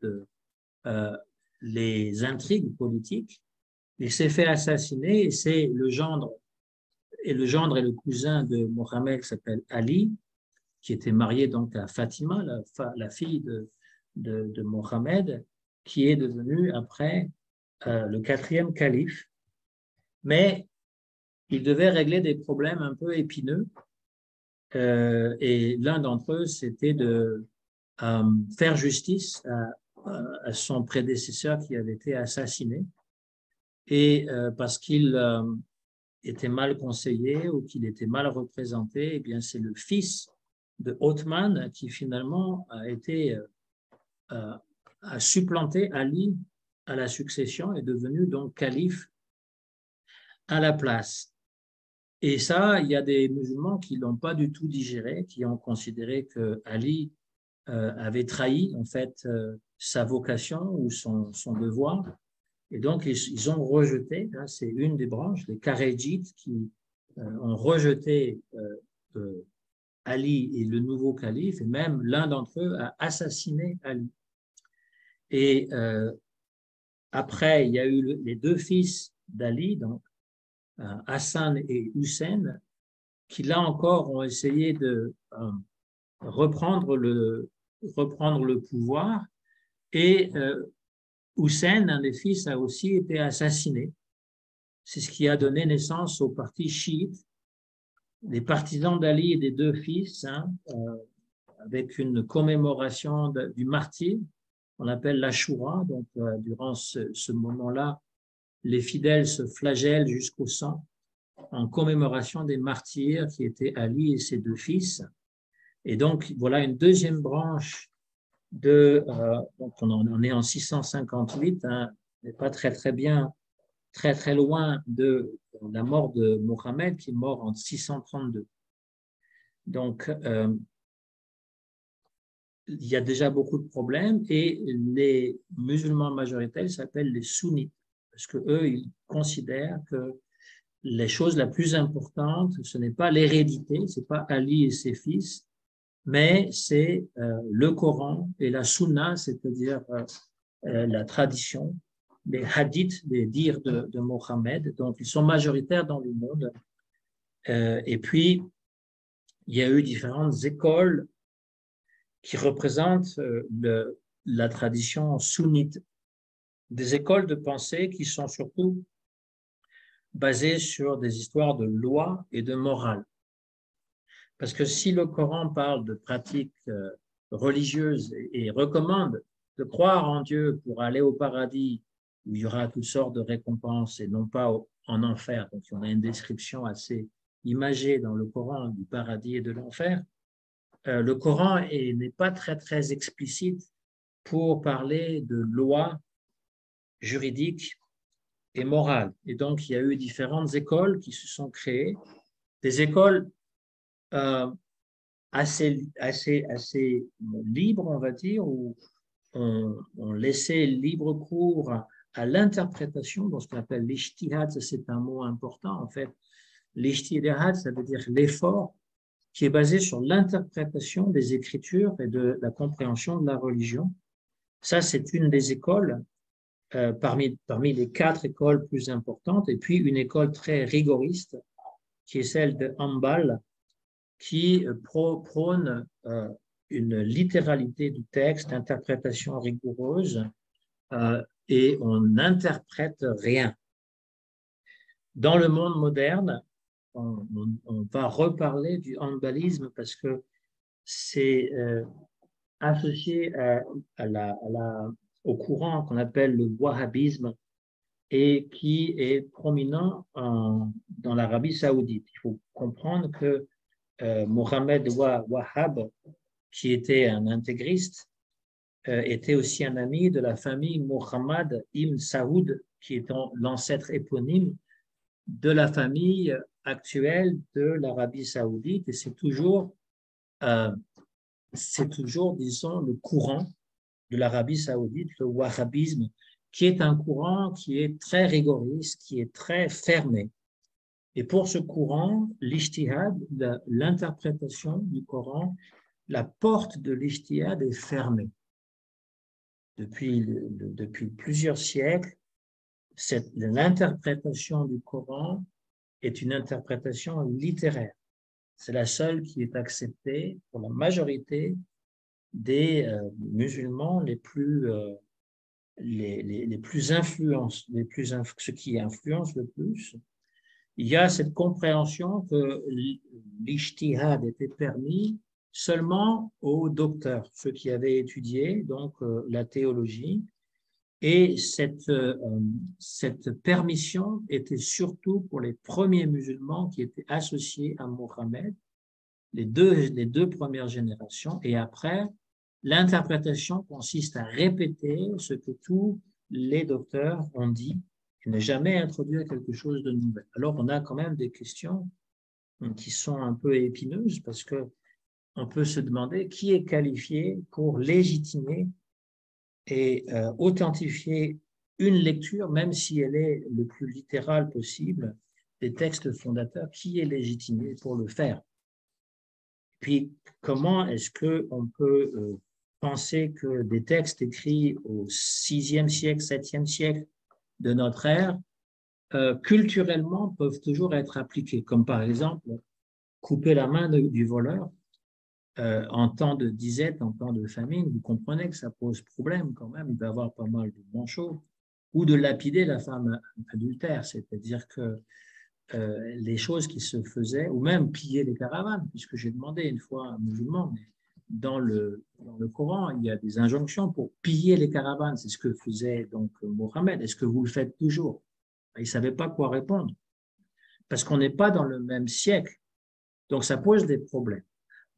Speaker 1: les intrigues politiques. Il s'est fait assassiner et c'est le gendre et le cousin de Mohammed qui s'appelle Ali, qui était marié donc à Fatima, la fille de Mohammed, qui est devenu après le quatrième calife. Mais il devait régler des problèmes un peu épineux et l'un d'entre eux, c'était de faire justice à son prédécesseur qui avait été assassiné. Et parce qu'il était mal conseillé ou qu'il était mal représenté, eh bien c'est le fils de Othman qui finalement a supplanté Ali à la succession et est devenu donc calife à la place. Et ça, il y a des musulmans qui l'ont pas du tout digéré, qui ont considéré que Ali avait trahi en fait sa vocation ou son devoir. Et donc, ils ont rejeté, hein, c'est une des branches, les Kharidjites, qui ont rejeté Ali et le nouveau calife, et même l'un d'entre eux a assassiné Ali. Et après, il y a eu les deux fils d'Ali, donc Hassan et Hussein, qui là encore ont essayé de reprendre le pouvoir. Et Hussein, un des fils, a aussi été assassiné. C'est ce qui a donné naissance au parti chiite. Les partisans d'Ali et des deux fils, hein, avec une commémoration du martyr, on appelle l'Ashura. Donc, durant ce moment-là, les fidèles se flagellent jusqu'au sang en commémoration des martyrs qui étaient Ali et ses deux fils. Et donc, voilà une deuxième branche donc on est en 658, hein, mais pas très très bien, très très loin de la mort de Mohammed qui est mort en 632. Donc, il y a déjà beaucoup de problèmes et les musulmans majoritaires s'appellent les sunnites parce que eux ils considèrent que les choses la plus importante, ce n'est pas l'hérédité, c'est pas Ali et ses fils, mais c'est le Coran et la Sunna, c'est-à-dire la tradition, les hadiths, les dires de Mohammed. Donc, ils sont majoritaires dans le monde. Et puis, il y a eu différentes écoles qui représentent la tradition sunnite. Des écoles de pensée qui sont surtout basées sur des histoires de loi et de morale. Parce que si le Coran parle de pratiques religieuses et recommande de croire en Dieu pour aller au paradis où il y aura toutes sortes de récompenses et non pas en enfer, donc on a une description assez imagées dans le Coran du paradis et de l'enfer, le Coran n'est pas très explicite pour parler de lois juridiques et morales. Et donc, il y a eu différentes écoles qui se sont créées, des écoles assez libres, on va dire, où on laissait libre cours à l'interprétation, dans ce qu'on appelle l'ijtihad. C'est un mot important, en fait. L'ijtihad, ça veut dire l'effort qui est basé sur l'interprétation des Écritures et de la compréhension de la religion. Ça, c'est une des écoles, parmi les 4 écoles plus importantes, et puis une école très rigoriste, qui est celle de Hanbal, qui prône une littéralité du texte, interprétation rigoureuse, et on n'interprète rien. Dans le monde moderne, on va reparler du hanbalisme parce que c'est associé au courant qu'on appelle le wahhabisme et qui est prominent dans l'Arabie saoudite. Il faut comprendre que Mohamed Wahhab, qui était un intégriste, était aussi un ami de la famille Mohammed ibn Saoud, qui est l'ancêtre éponyme de la famille actuelle de l'Arabie saoudite. Et c'est toujours, disons, le courant de l'Arabie saoudite, le wahhabisme, qui est un courant qui est très rigoriste, qui est très fermé. Et pour ce courant, l'ijtihad, l'interprétation du Coran, la porte de l'ijtihad est fermée. Depuis plusieurs siècles, l'interprétation du Coran est une interprétation littéraire. C'est la seule qui est acceptée pour la majorité des musulmans les plus influents, ceux qui influencent le plus. Il y a cette compréhension que l'ijtihad était permis seulement aux docteurs, ceux qui avaient étudié donc la théologie, et cette permission était surtout pour les premiers musulmans qui étaient associés à Mohammed, les deux premières générations, et après, l'interprétation consiste à répéter ce que tous les docteurs ont dit, et ne jamais introduire quelque chose de nouvel. Alors, on a quand même des questions qui sont un peu épineuses parce que on peut se demander qui est qualifié pour légitimer et authentifier une lecture, même si elle est le plus littérale possible, des textes fondateurs, qui est légitimé pour le faire. Puis, comment est-ce qu'on peut penser que des textes écrits au 6e siècle, 7e siècle de notre ère, culturellement, peuvent toujours être appliqués, comme par exemple couper la main du voleur en temps de disette, en temps de famine. Vous comprenez que ça pose problème quand même d'avoir pas mal de manchots, ou de lapider la femme adultère, c'est-à-dire que les choses qui se faisaient, ou même piller les caravanes, puisque j'ai demandé une fois à un musulman, mais dans le Coran, il y a des injonctions pour piller les caravanes. C'est ce que faisait donc Mohammed. Est-ce que vous le faites toujours? Il ne savait pas quoi répondre, parce qu'on n'est pas dans le même siècle. Donc, ça pose des problèmes.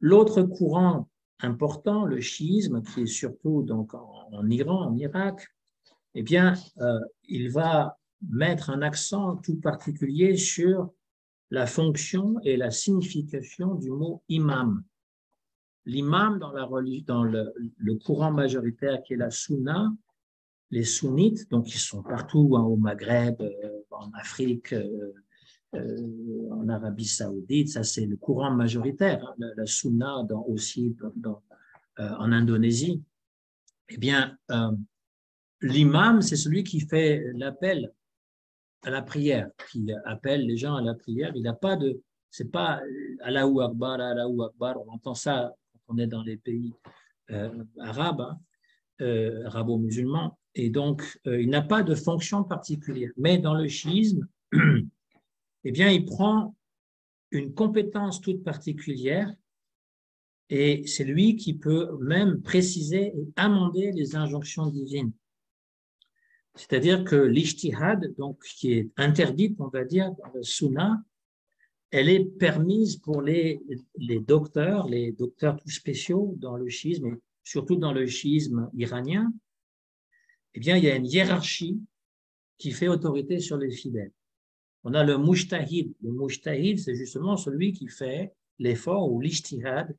Speaker 1: L'autre courant important, le chiisme, qui est surtout donc en Iran, en Irak, eh bien, il va mettre un accent tout particulier sur la fonction et la signification du mot imam. L'imam dans le courant majoritaire qui est la sunna, les sunnites, donc ils sont partout au Maghreb, en Afrique, en Arabie saoudite, ça c'est le courant majoritaire, hein, la sunna aussi en Indonésie. Eh bien, l'imam, c'est celui qui fait l'appel à la prière, qui appelle les gens à la prière. Il n'a pas de, c'est pas Allahu Akbar, Allahu Akbar. On entend ça quand on est dans les pays arabes, hein, arabo-musulmans. Et donc, il n'a pas de fonction particulière. Mais dans le chiisme, eh bien, il prend une compétence toute particulière et c'est lui qui peut même préciser et amender les injonctions divines. C'est-à-dire que l'ijtihad, donc, qui est interdite, on va dire, dans le sunna, elle est permise pour les docteurs tout spéciaux dans le chiisme, et surtout dans le chiisme iranien. Eh bien, il y a une hiérarchie qui fait autorité sur les fidèles. On a le mujtahid. Le mujtahid, c'est justement celui qui fait l'effort ou l'ijtihad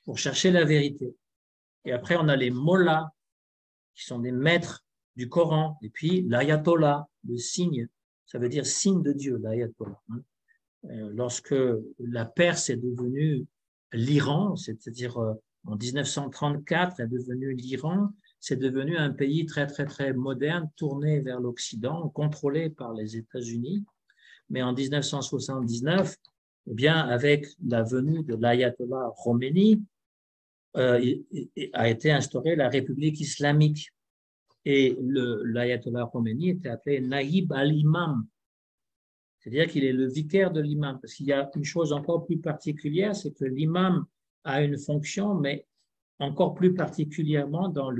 Speaker 1: pour chercher la vérité. Et après, on a les mollahs, qui sont des maîtres du Coran. Et puis, l'ayatollah, le signe, ça veut dire signe de Dieu, l'ayatollah. Lorsque la Perse est devenue l'Iran, c'est-à-dire en 1934 est devenu l'Iran, c'est devenu un pays très, très, très moderne, tourné vers l'Occident, contrôlé par les États-Unis. Mais en 1979, eh bien, avec la venue de l'ayatollah Khomeini, a été instaurée la République islamique. Et l'ayatollah Khomeini était appelé Naïb al-Imam, c'est-à-dire qu'il est le vicaire de l'imam. Parce qu'il y a une chose encore plus particulière, c'est que l'imam a une fonction, mais encore plus particulièrement dans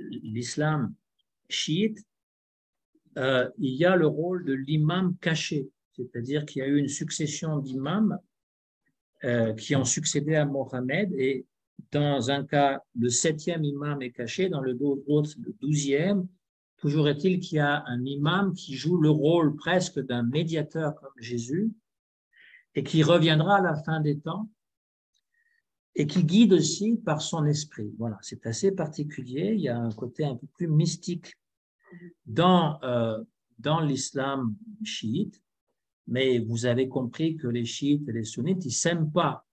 Speaker 1: l'islam chiite, il y a le rôle de l'imam caché, c'est-à-dire qu'il y a eu une succession d'imams qui ont succédé à Mohammed, et dans un cas, le 7e imam est caché, dans l'autre, le 12e. Toujours est-il qu'il y a un imam qui joue le rôle presque d'un médiateur comme Jésus et qui reviendra à la fin des temps et qui guide aussi par son esprit. Voilà, c'est assez particulier. Il y a un côté un peu plus mystique dans l'islam chiite, mais vous avez compris que les chiites et les sunnites, ils ne s'aiment pas.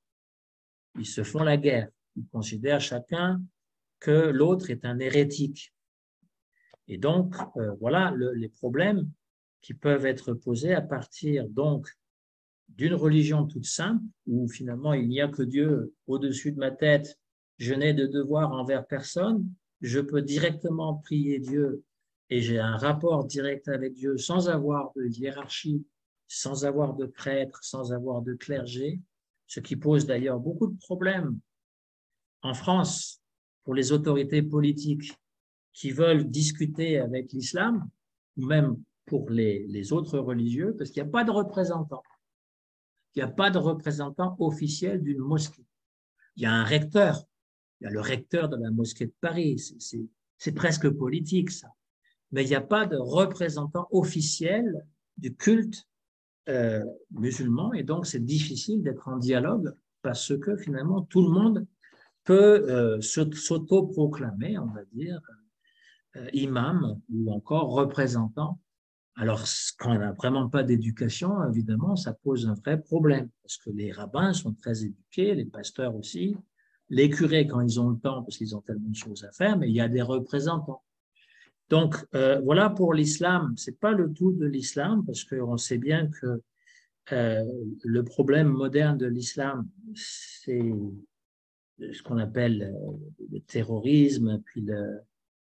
Speaker 1: Ils se font la guerre. Ils considèrent chacun que l'autre est un hérétique. Et donc, voilà les problèmes qui peuvent être posés à partir donc d'une religion toute simple, où finalement il n'y a que Dieu au-dessus de ma tête, je n'ai de devoir envers personne, je peux directement prier Dieu et j'ai un rapport direct avec Dieu sans avoir de hiérarchie, sans avoir de prêtre, sans avoir de clergé, ce qui pose d'ailleurs beaucoup de problèmes en France pour les autorités politiques qui veulent discuter avec l'islam, ou même pour les autres religieux, parce qu'il n'y a pas de représentants. Il n'y a pas de représentant officiel d'une mosquée. Il y a un recteur, il y a le recteur de la mosquée de Paris, c'est presque politique ça. Mais il n'y a pas de représentant officiel du culte musulman, et donc c'est difficile d'être en dialogue parce que finalement tout le monde peut s'auto-proclamer, on va dire, imam ou encore représentant. Alors, quand on n'a vraiment pas d'éducation, évidemment, ça pose un vrai problème parce que les rabbins sont très éduqués, les pasteurs aussi, les curés quand ils ont le temps parce qu'ils ont tellement de choses à faire, mais il y a des représentants. Donc, voilà pour l'islam. C'est pas le tout de l'islam parce qu'on sait bien que le problème moderne de l'islam, c'est ce qu'on appelle le terrorisme, puis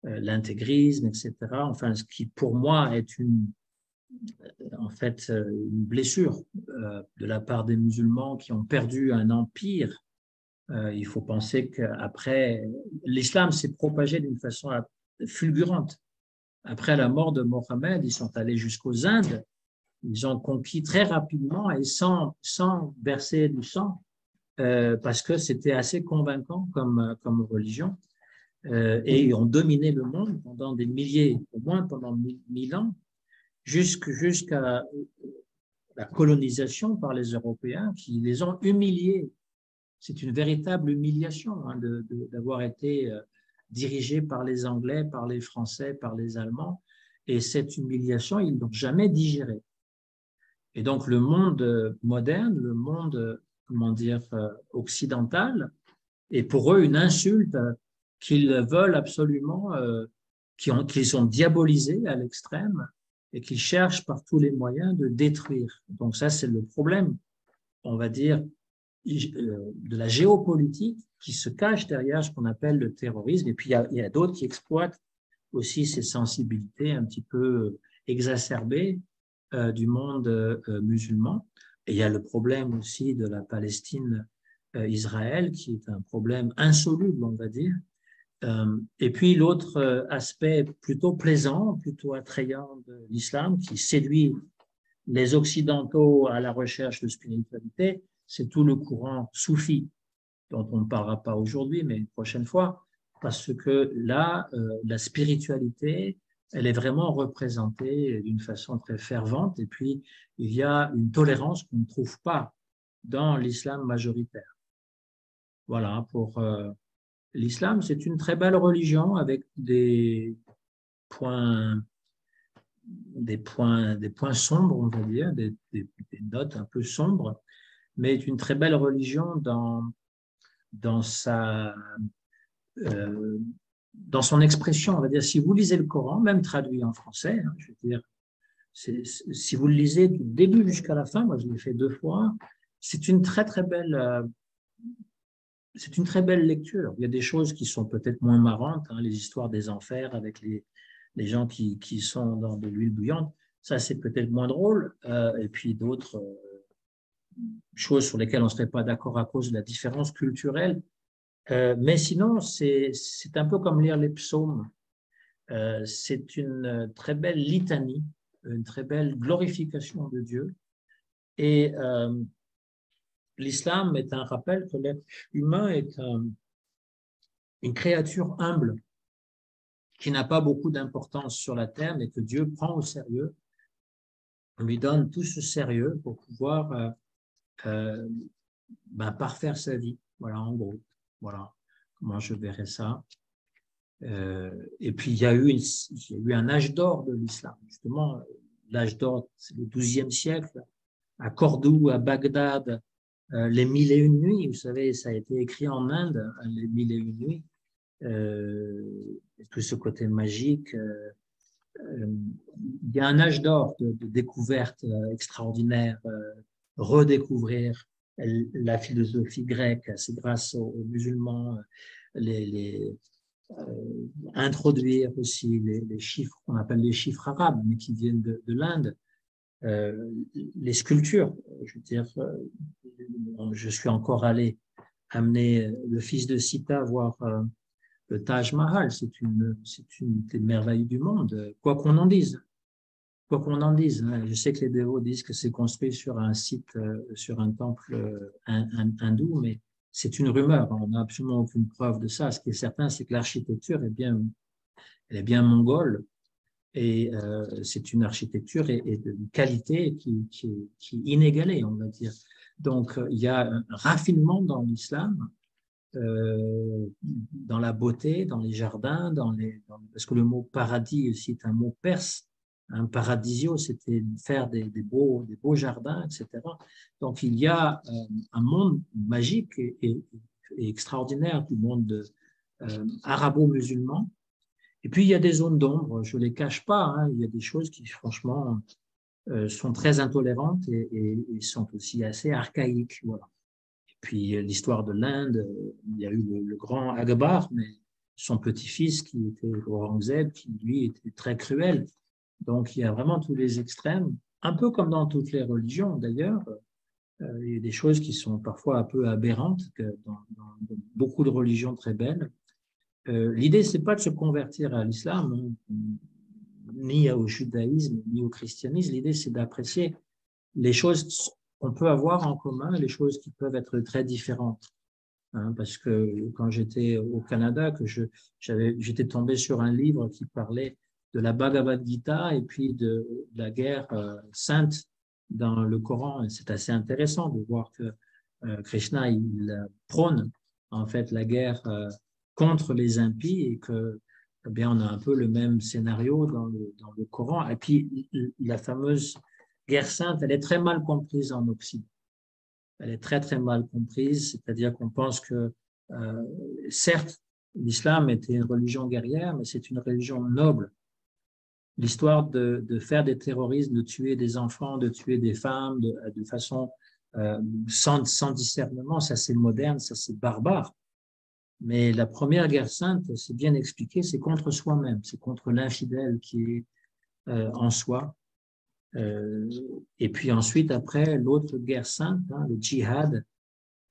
Speaker 1: l'intégrisme, etc. Enfin, ce qui pour moi est en fait une blessure de la part des musulmans qui ont perdu un empire. Il faut penser qu'après, l'islam s'est propagé d'une façon fulgurante. Après la mort de Mohammed, ils sont allés jusqu'aux Indes. Ils ont conquis très rapidement et sans verser du sang, parce que c'était assez convaincant comme religion. Et ils ont dominé le monde pendant des milliers, au moins pendant 1000 ans, jusqu'à la colonisation par les Européens qui les ont humiliés. C'est une véritable humiliation d'avoir été dirigé par les Anglais, par les Français, par les Allemands. Et cette humiliation, ils n'ont jamais digérée. Et donc le monde moderne, le monde, comment dire, occidental, est pour eux une insulte qu'ils veulent absolument, qu'ils sont diabolisés à l'extrême et qu'ils cherchent par tous les moyens de détruire. Donc ça, c'est le problème, on va dire, de la géopolitique qui se cache derrière ce qu'on appelle le terrorisme. Et puis, il y a d'autres qui exploitent aussi ces sensibilités un petit peu exacerbées du monde musulman. Et il y a le problème aussi de la Palestine-Israël, qui est un problème insoluble, on va dire. Et puis l'autre aspect plutôt plaisant, plutôt attrayant de l'islam, qui séduit les Occidentaux à la recherche de spiritualité, c'est tout le courant soufi, dont on ne parlera pas aujourd'hui, mais une prochaine fois, parce que là, la spiritualité, elle est vraiment représentée d'une façon très fervente, et puis il y a une tolérance qu'on ne trouve pas dans l'islam majoritaire. Voilà, pour l'islam, c'est une très belle religion avec points, des points sombres, on va dire, des notes un peu sombres, mais une très belle religion dans sa, euh, dans son expression. On va dire, si vous lisez le Coran, même traduit en français, hein, je veux dire, si vous le lisez du début jusqu'à la fin, moi je l'ai fait 2 fois, c'est une très belle, c'est une très belle lecture. Il y a des choses qui sont peut-être moins marrantes, hein, les histoires des enfers avec les gens qui sont dans de l'huile bouillante. Ça, c'est peut-être moins drôle. Et puis d'autres choses sur lesquelles on ne serait pas d'accord à cause de la différence culturelle. Mais sinon, c'est un peu comme lire les psaumes. C'est une très belle litanie, une très belle glorification de Dieu. Et l'islam est un rappel que l'être humain est une créature humble qui n'a pas beaucoup d'importance sur la terre, mais que Dieu prend au sérieux. On lui donne tout ce sérieux pour pouvoir parfaire sa vie. Voilà, en gros. Voilà comment je verrais ça. Et puis, il y a eu un âge d'or de l'islam. Justement, l'âge d'or, c'est le XIIe siècle. À Cordoue, à Bagdad, les 1001 nuits, vous savez, ça a été écrit en Inde, les 1001 nuits. Tout ce côté magique. Il y a un âge d'or de découvertes extraordinaires, redécouvrir la philosophie grecque, c'est grâce aux musulmans, introduire aussi les chiffres qu'on appelle les chiffres arabes, mais qui viennent de l'Inde, les sculptures. Je veux dire, je suis encore allé amener le fils de Sita voir le Taj Mahal, c'est une des merveilles du monde, quoi qu'on en dise. Quoi qu'on en dise, hein. Je sais que les dévots disent que c'est construit sur un site, sur un temple hindou, mais c'est une rumeur. On n'a absolument aucune preuve de ça. Ce qui est certain, c'est que l'architecture elle est bien mongole et c'est une architecture et de qualité qui est inégalée, on va dire. Donc, il y a un raffinement dans l'islam dans la beauté, dans les jardins, parce que le mot paradis aussi est un mot perse. Un paradisio, c'était faire des beaux jardins, etc. Donc il y a un monde magique et extraordinaire du monde arabo-musulman. Et puis il y a des zones d'ombre, je ne les cache pas, hein. Il y a des choses qui franchement sont très intolérantes et sont aussi assez archaïques. Voilà. Puis l'histoire de l'Inde, il y a eu le grand Akbar, mais son petit-fils qui était Aurangzeb, qui lui était très cruel. Donc il y a vraiment tous les extrêmes, un peu comme dans toutes les religions d'ailleurs. Il y a des choses qui sont parfois un peu aberrantes dans beaucoup de religions très belles. L'idée, c'est pas de se convertir à l'islam, hein, ni au judaïsme, ni au christianisme. L'idée, c'est d'apprécier les choses qu'on peut avoir en commun et les choses qui peuvent être très différentes. Hein, parce que quand j'étais au Canada, j'étais tombé sur un livre qui parlait de la Bhagavad Gita et puis de la guerre sainte dans le Coran. Et c'est assez intéressant de voir que Krishna, il prône en fait la guerre contre les impies et que eh bien, on a un peu le même scénario dans le Coran. Et puis la fameuse guerre sainte, elle est très mal comprise en Occident. Elle est très mal comprise, c'est-à-dire qu'on pense que, certes, l'islam était une religion guerrière, mais c'est une religion noble. L'histoire de faire des terroristes, de tuer des enfants, de tuer des femmes de façon sans discernement, ça c'est moderne, ça c'est barbare. Mais la première guerre sainte, c'est bien expliqué, c'est contre soi-même, c'est contre l'infidèle qui est en soi. Et puis ensuite, après, l'autre guerre sainte, hein, le djihad.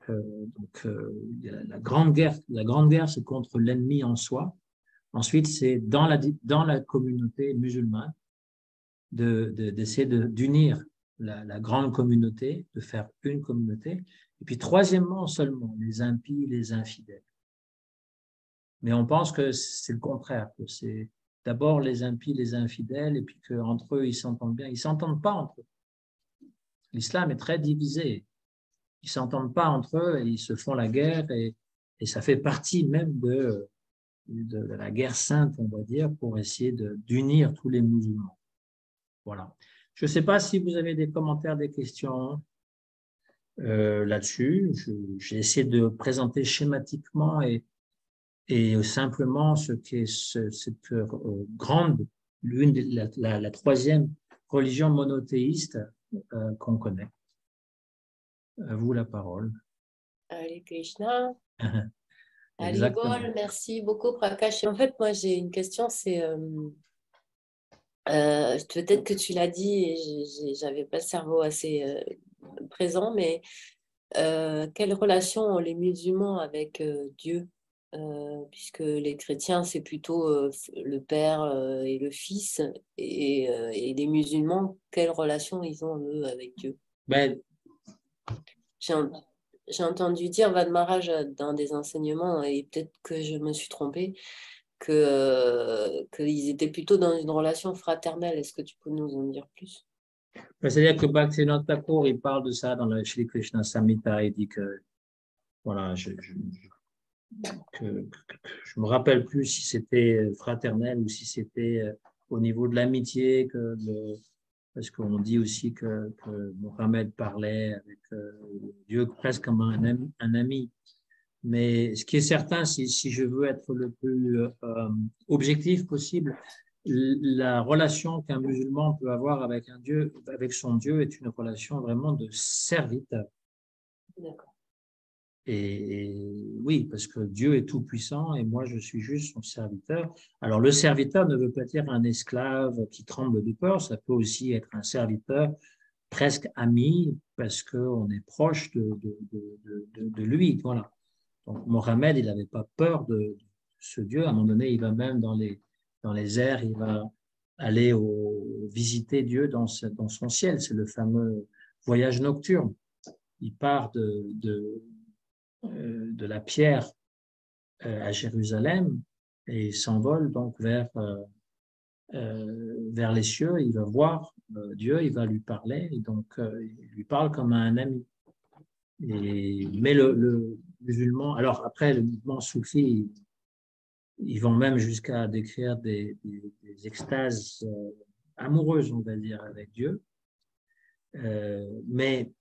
Speaker 1: La grande guerre, c'est contre l'ennemi en soi. Ensuite, c'est dans la communauté musulmane d'essayer d'unir la grande communauté, de faire une communauté. Et puis troisièmement seulement, les impies, les infidèles. Mais on pense que c'est le contraire, que c'est d'abord les impies, les infidèles, et puis qu'entre eux, ils s'entendent bien. Ils ne s'entendent pas entre eux. L'islam est très divisé. Ils ne s'entendent pas entre eux et ils se font la guerre et ça fait partie même de la guerre sainte, on va dire, pour essayer d'unir tous les musulmans. Voilà. Je ne sais pas si vous avez des commentaires, des questions là-dessus. J'ai essayé de présenter schématiquement et simplement ce qu'est cette grande, la troisième religion monothéiste qu'on connaît. À vous la parole.
Speaker 2: Hare Krishna.
Speaker 1: Exactement.
Speaker 2: Haribol, merci beaucoup, Prakash. En fait, moi, j'ai une question, c'est peut-être que tu l'as dit et j'avais pas le cerveau assez présent, mais quelle relation ont les musulmans avec Dieu? Puisque les chrétiens, c'est plutôt le Père et le Fils, et les musulmans, quelle relation ils ont, eux, avec Dieu?
Speaker 1: Ben,
Speaker 2: J'ai entendu dire, Van Maharaj, dans des enseignements, et peut-être que je me suis trompée, qu'ils étaient plutôt dans une relation fraternelle. Est-ce que tu peux nous en dire plus?
Speaker 1: c'est-à-dire que Bhaktivinoda Thakur, il parle de ça dans le Shri Krishna Samhita. Il dit que, voilà, je me rappelle plus si c'était fraternel ou si c'était au niveau de l'amitié, parce qu'on dit aussi que Mohammed parlait avec Dieu presque comme un ami. Mais ce qui est certain, si je veux être le plus objectif possible, la relation qu'un musulman peut avoir avec un Dieu, avec son Dieu, est une relation vraiment de serviteur.
Speaker 2: D'accord.
Speaker 1: Et oui, parce que Dieu est tout puissant et moi je suis juste son serviteur. Alors le serviteur ne veut pas dire un esclave qui tremble de peur, ça peut aussi être un serviteur presque ami parce qu'on est proche de lui. Voilà. Donc Mohammed, il n'avait pas peur de ce Dieu. À un moment donné, il va même dans les airs, il va aller visiter Dieu dans son ciel. C'est le fameux voyage nocturne. Il part de la pierre à Jérusalem et il s'envole donc vers les cieux. Il va voir Dieu, il va lui parler et donc il lui parle comme à un ami. Mais le musulman, alors après, le mouvement soufi, ils vont même jusqu'à décrire des extases amoureuses, on va dire, avec Dieu. Mais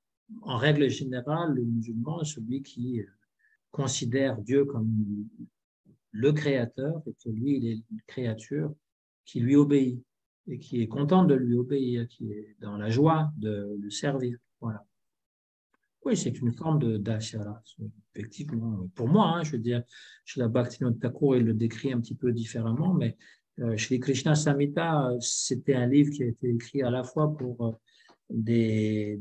Speaker 1: en règle générale, le musulman est celui qui considère Dieu comme le créateur et que lui, il est une créature qui lui obéit et qui est content de lui obéir, qui est dans la joie de le servir. Voilà. Oui, c'est une forme d'ashara, effectivement. Pour moi, je veux dire, chez la Bhaktivinoda Thakur, il le décrit un petit peu différemment, mais chez les Krishna Samhita, c'était un livre qui a été écrit à la fois pour des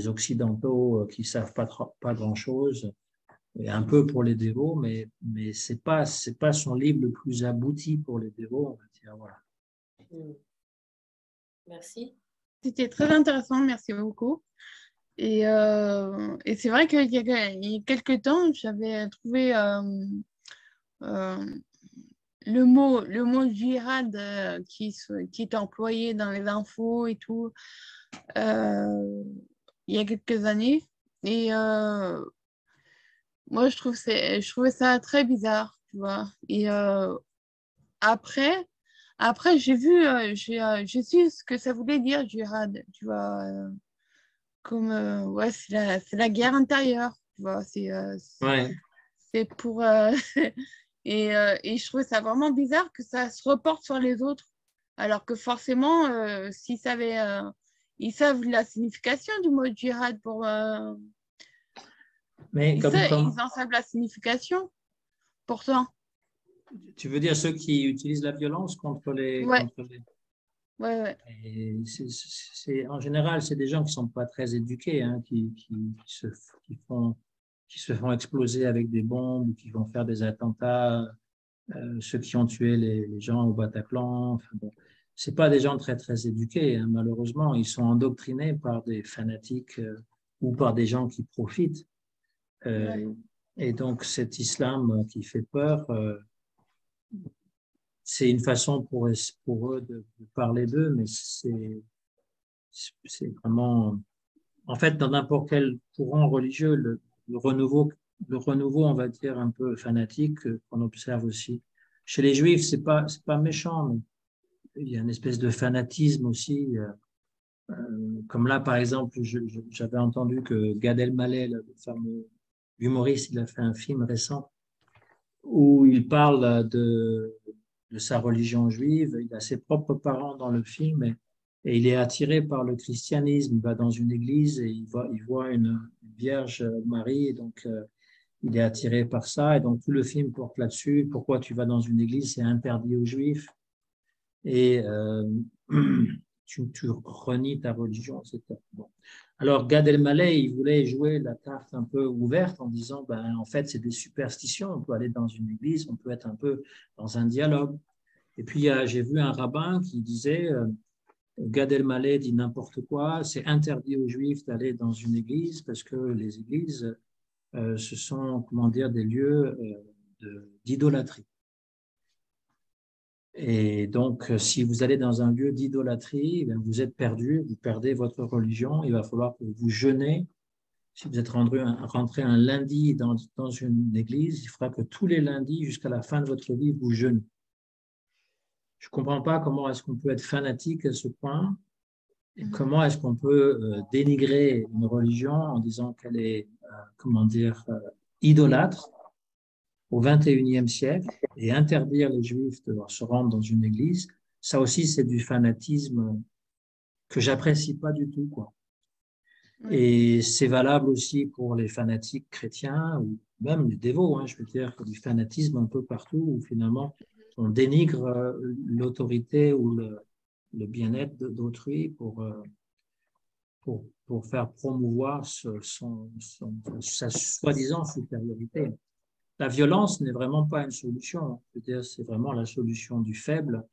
Speaker 1: Occidentaux qui ne savent pas grand-chose, et un peu pour les dévots, mais c'est pas son livre le plus abouti pour les dévots, on va dire, voilà.
Speaker 2: Merci.
Speaker 3: C'était très intéressant, merci beaucoup. Et c'est vrai qu'il y a quelques temps, j'avais trouvé le mot djihad qui est employé dans les infos et tout il y a quelques années. Et moi, je trouvais ça très bizarre, tu vois. Et après, j'ai vu, j'ai su ce que ça voulait dire, djihad, tu vois. Comme, ouais, c'est la guerre intérieure, tu vois.
Speaker 1: Ouais.
Speaker 3: C'est pour... et je trouvais ça vraiment bizarre que ça se reporte sur les autres. Alors que forcément, ils savent la signification du mot djihad pour...
Speaker 1: Mais
Speaker 3: ils en savent la signification, pourtant.
Speaker 1: Tu veux dire ceux qui utilisent la violence contre les...
Speaker 3: Ouais.
Speaker 1: Contre les...
Speaker 3: Ouais.
Speaker 1: Et en général, c'est des gens qui ne sont pas très éduqués, qui se font exploser avec des bombes, ou qui vont faire des attentats, ceux qui ont tué les gens au Bataclan. Enfin, bon, c'est pas des gens très éduqués, hein, malheureusement. Ils sont endoctrinés par des fanatiques ou par des gens qui profitent.
Speaker 3: Ouais.
Speaker 1: Et donc, cet islam qui fait peur, c'est une façon pour eux de parler d'eux, mais c'est vraiment… En fait, dans n'importe quel courant religieux, le renouveau, on va dire, un peu fanatique qu'on observe aussi. Chez les Juifs, c'est pas méchant, mais il y a une espèce de fanatisme aussi. Comme là, par exemple, j'avais entendu que Gad Elmaleh, le fameux humoriste, il a fait un film récent où il parle de sa religion juive. Il a ses propres parents dans le film et il est attiré par le christianisme. Il va dans une église et il voit une Vierge Marie. Et donc, il est attiré par ça. Et donc, tout le film porte là-dessus. Pourquoi tu vas dans une église? C'est interdit aux juifs. Et tu renies ta religion, etc. Bon. Alors, Gad Elmaleh, il voulait jouer la carte un peu ouverte en disant, ben, en fait, c'est des superstitions. On peut aller dans une église, on peut être un peu dans un dialogue. Et puis, j'ai vu un rabbin qui disait, Gad Elmaleh dit n'importe quoi, c'est interdit aux Juifs d'aller dans une église parce que les églises, ce sont, comment dire, des lieux d'idolâtrie. Et donc, si vous allez dans un lieu d'idolâtrie, vous êtes perdu, vous perdez votre religion. Il va falloir que vous jeûnez. Si vous êtes rentré un lundi dans une église, il faudra que tous les lundis, jusqu'à la fin de votre vie, vous jeûnez. Je ne comprends pas comment est-ce qu'on peut être fanatique à ce point et comment est-ce qu'on peut dénigrer une religion en disant qu'elle est, comment dire, idolâtre au XXIe siècle et interdire les Juifs de se rendre dans une église. Ça aussi, c'est du fanatisme que j'apprécie pas du tout, quoi. Et c'est valable aussi pour les fanatiques chrétiens ou même les dévots, hein, je veux dire, du fanatisme un peu partout où finalement on dénigre l'autorité ou le bien-être d'autrui pour faire promouvoir sa soi-disant supériorité. La violence n'est vraiment pas une solution. Je veux dire, c'est vraiment la solution du faible.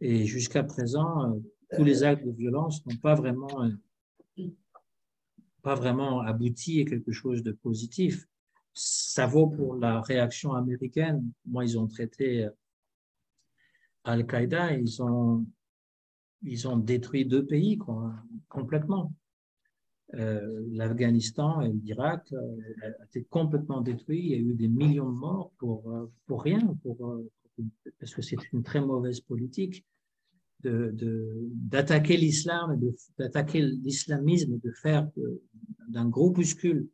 Speaker 1: Et jusqu'à présent, tous les actes de violence n'ont pas vraiment abouti à quelque chose de positif. Ça vaut pour la réaction américaine. Moi, ils ont traité Al-Qaïda, ils ont détruit 2 pays, quoi, complètement. L'Afghanistan et l'Irak a été complètement détruit. Il y a eu des millions de morts pour rien, parce que c'est une très mauvaise politique d'attaquer l'islam, d'attaquer l'islamisme, de faire d'un groupuscule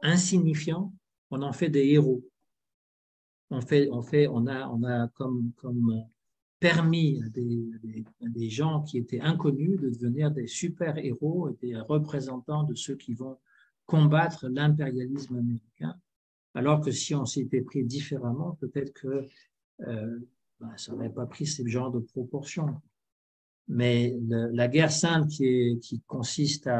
Speaker 1: insignifiant, on en fait des héros. On a comme permis à des gens qui étaient inconnus de devenir des super-héros et des représentants de ceux qui vont combattre l'impérialisme américain, alors que si on s'était pris différemment, peut-être que ça n'aurait pas pris ce genre de proportions. Mais la guerre sainte qui consiste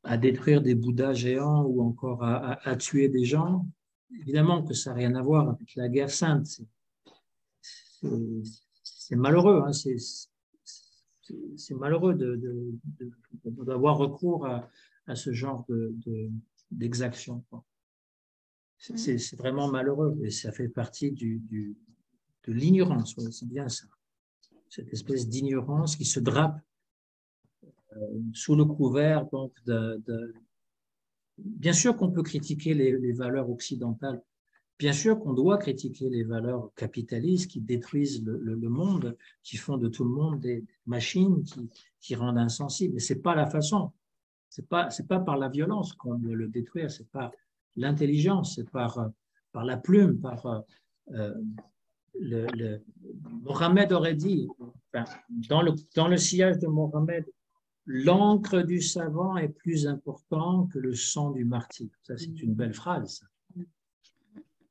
Speaker 1: à détruire des bouddhas géants ou encore à tuer des gens, évidemment que ça n'a rien à voir avec la guerre sainte. C'est malheureux, hein, c'est malheureux d'avoir recours à ce genre d'exaction. C'est vraiment malheureux et ça fait partie de l'ignorance, c'est bien ça. Cette espèce d'ignorance qui se drape sous le couvert donc Bien sûr qu'on peut critiquer les valeurs occidentales. Bien sûr qu'on doit critiquer les valeurs capitalistes qui détruisent le monde, qui font de tout le monde des machines qui rendent insensibles. Mais c'est pas la façon. C'est pas par la violence qu'on doit le détruire. C'est par l'intelligence, c'est par la plume, Mohammed aurait dit, enfin, dans le sillage de Mohammed, l'encre du savant est plus important que le sang du martyr. Ça, c'est une belle phrase.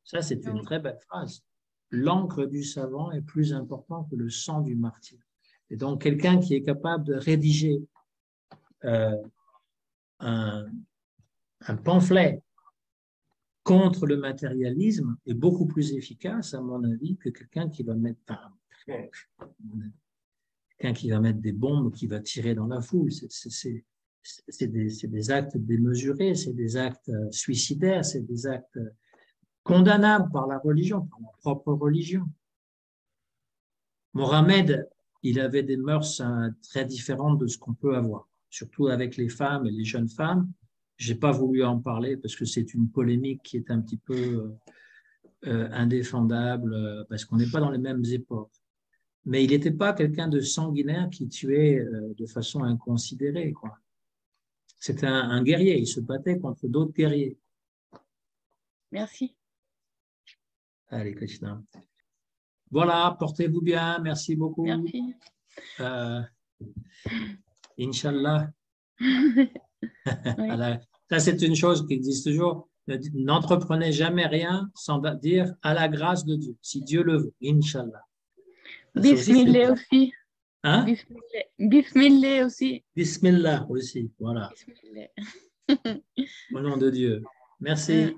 Speaker 1: Ça, c'est une très belle phrase. L'encre du savant est plus important que le sang du martyr. Et donc, quelqu'un qui est capable de rédiger un pamphlet contre le matérialisme est beaucoup plus efficace, à mon avis, que quelqu'un qui va mettre, quelqu'un qui va mettre des bombes, qui va tirer dans la foule. C'est des actes démesurés, c'est des actes suicidaires, c'est des actes condamnables par la religion, par la propre religion. Mohamed, il avait des mœurs très différentes de ce qu'on peut avoir, surtout avec les femmes et les jeunes femmes. Je n'ai pas voulu en parler parce que c'est une polémique qui est un petit peu indéfendable parce qu'on n'est pas dans les mêmes époques. Mais il n'était pas quelqu'un de sanguinaire qui tuait de façon inconsidérée, quoi. C'était un guerrier, il se battait contre d'autres guerriers.
Speaker 3: Merci.
Speaker 1: Allez, Krishna. Voilà, portez-vous bien, merci beaucoup.
Speaker 3: Merci.
Speaker 1: Inch'Allah.
Speaker 3: Oui.
Speaker 1: Ça, c'est une chose qui existe toujours. N'entreprenez jamais rien sans dire à la grâce de Dieu, si Dieu le veut, Inch'Allah.
Speaker 3: Bismillah aussi.
Speaker 1: Hein?
Speaker 3: Bismillah aussi.
Speaker 1: Bismillah aussi, voilà.
Speaker 3: Bismillah.
Speaker 1: Au nom de Dieu. Merci.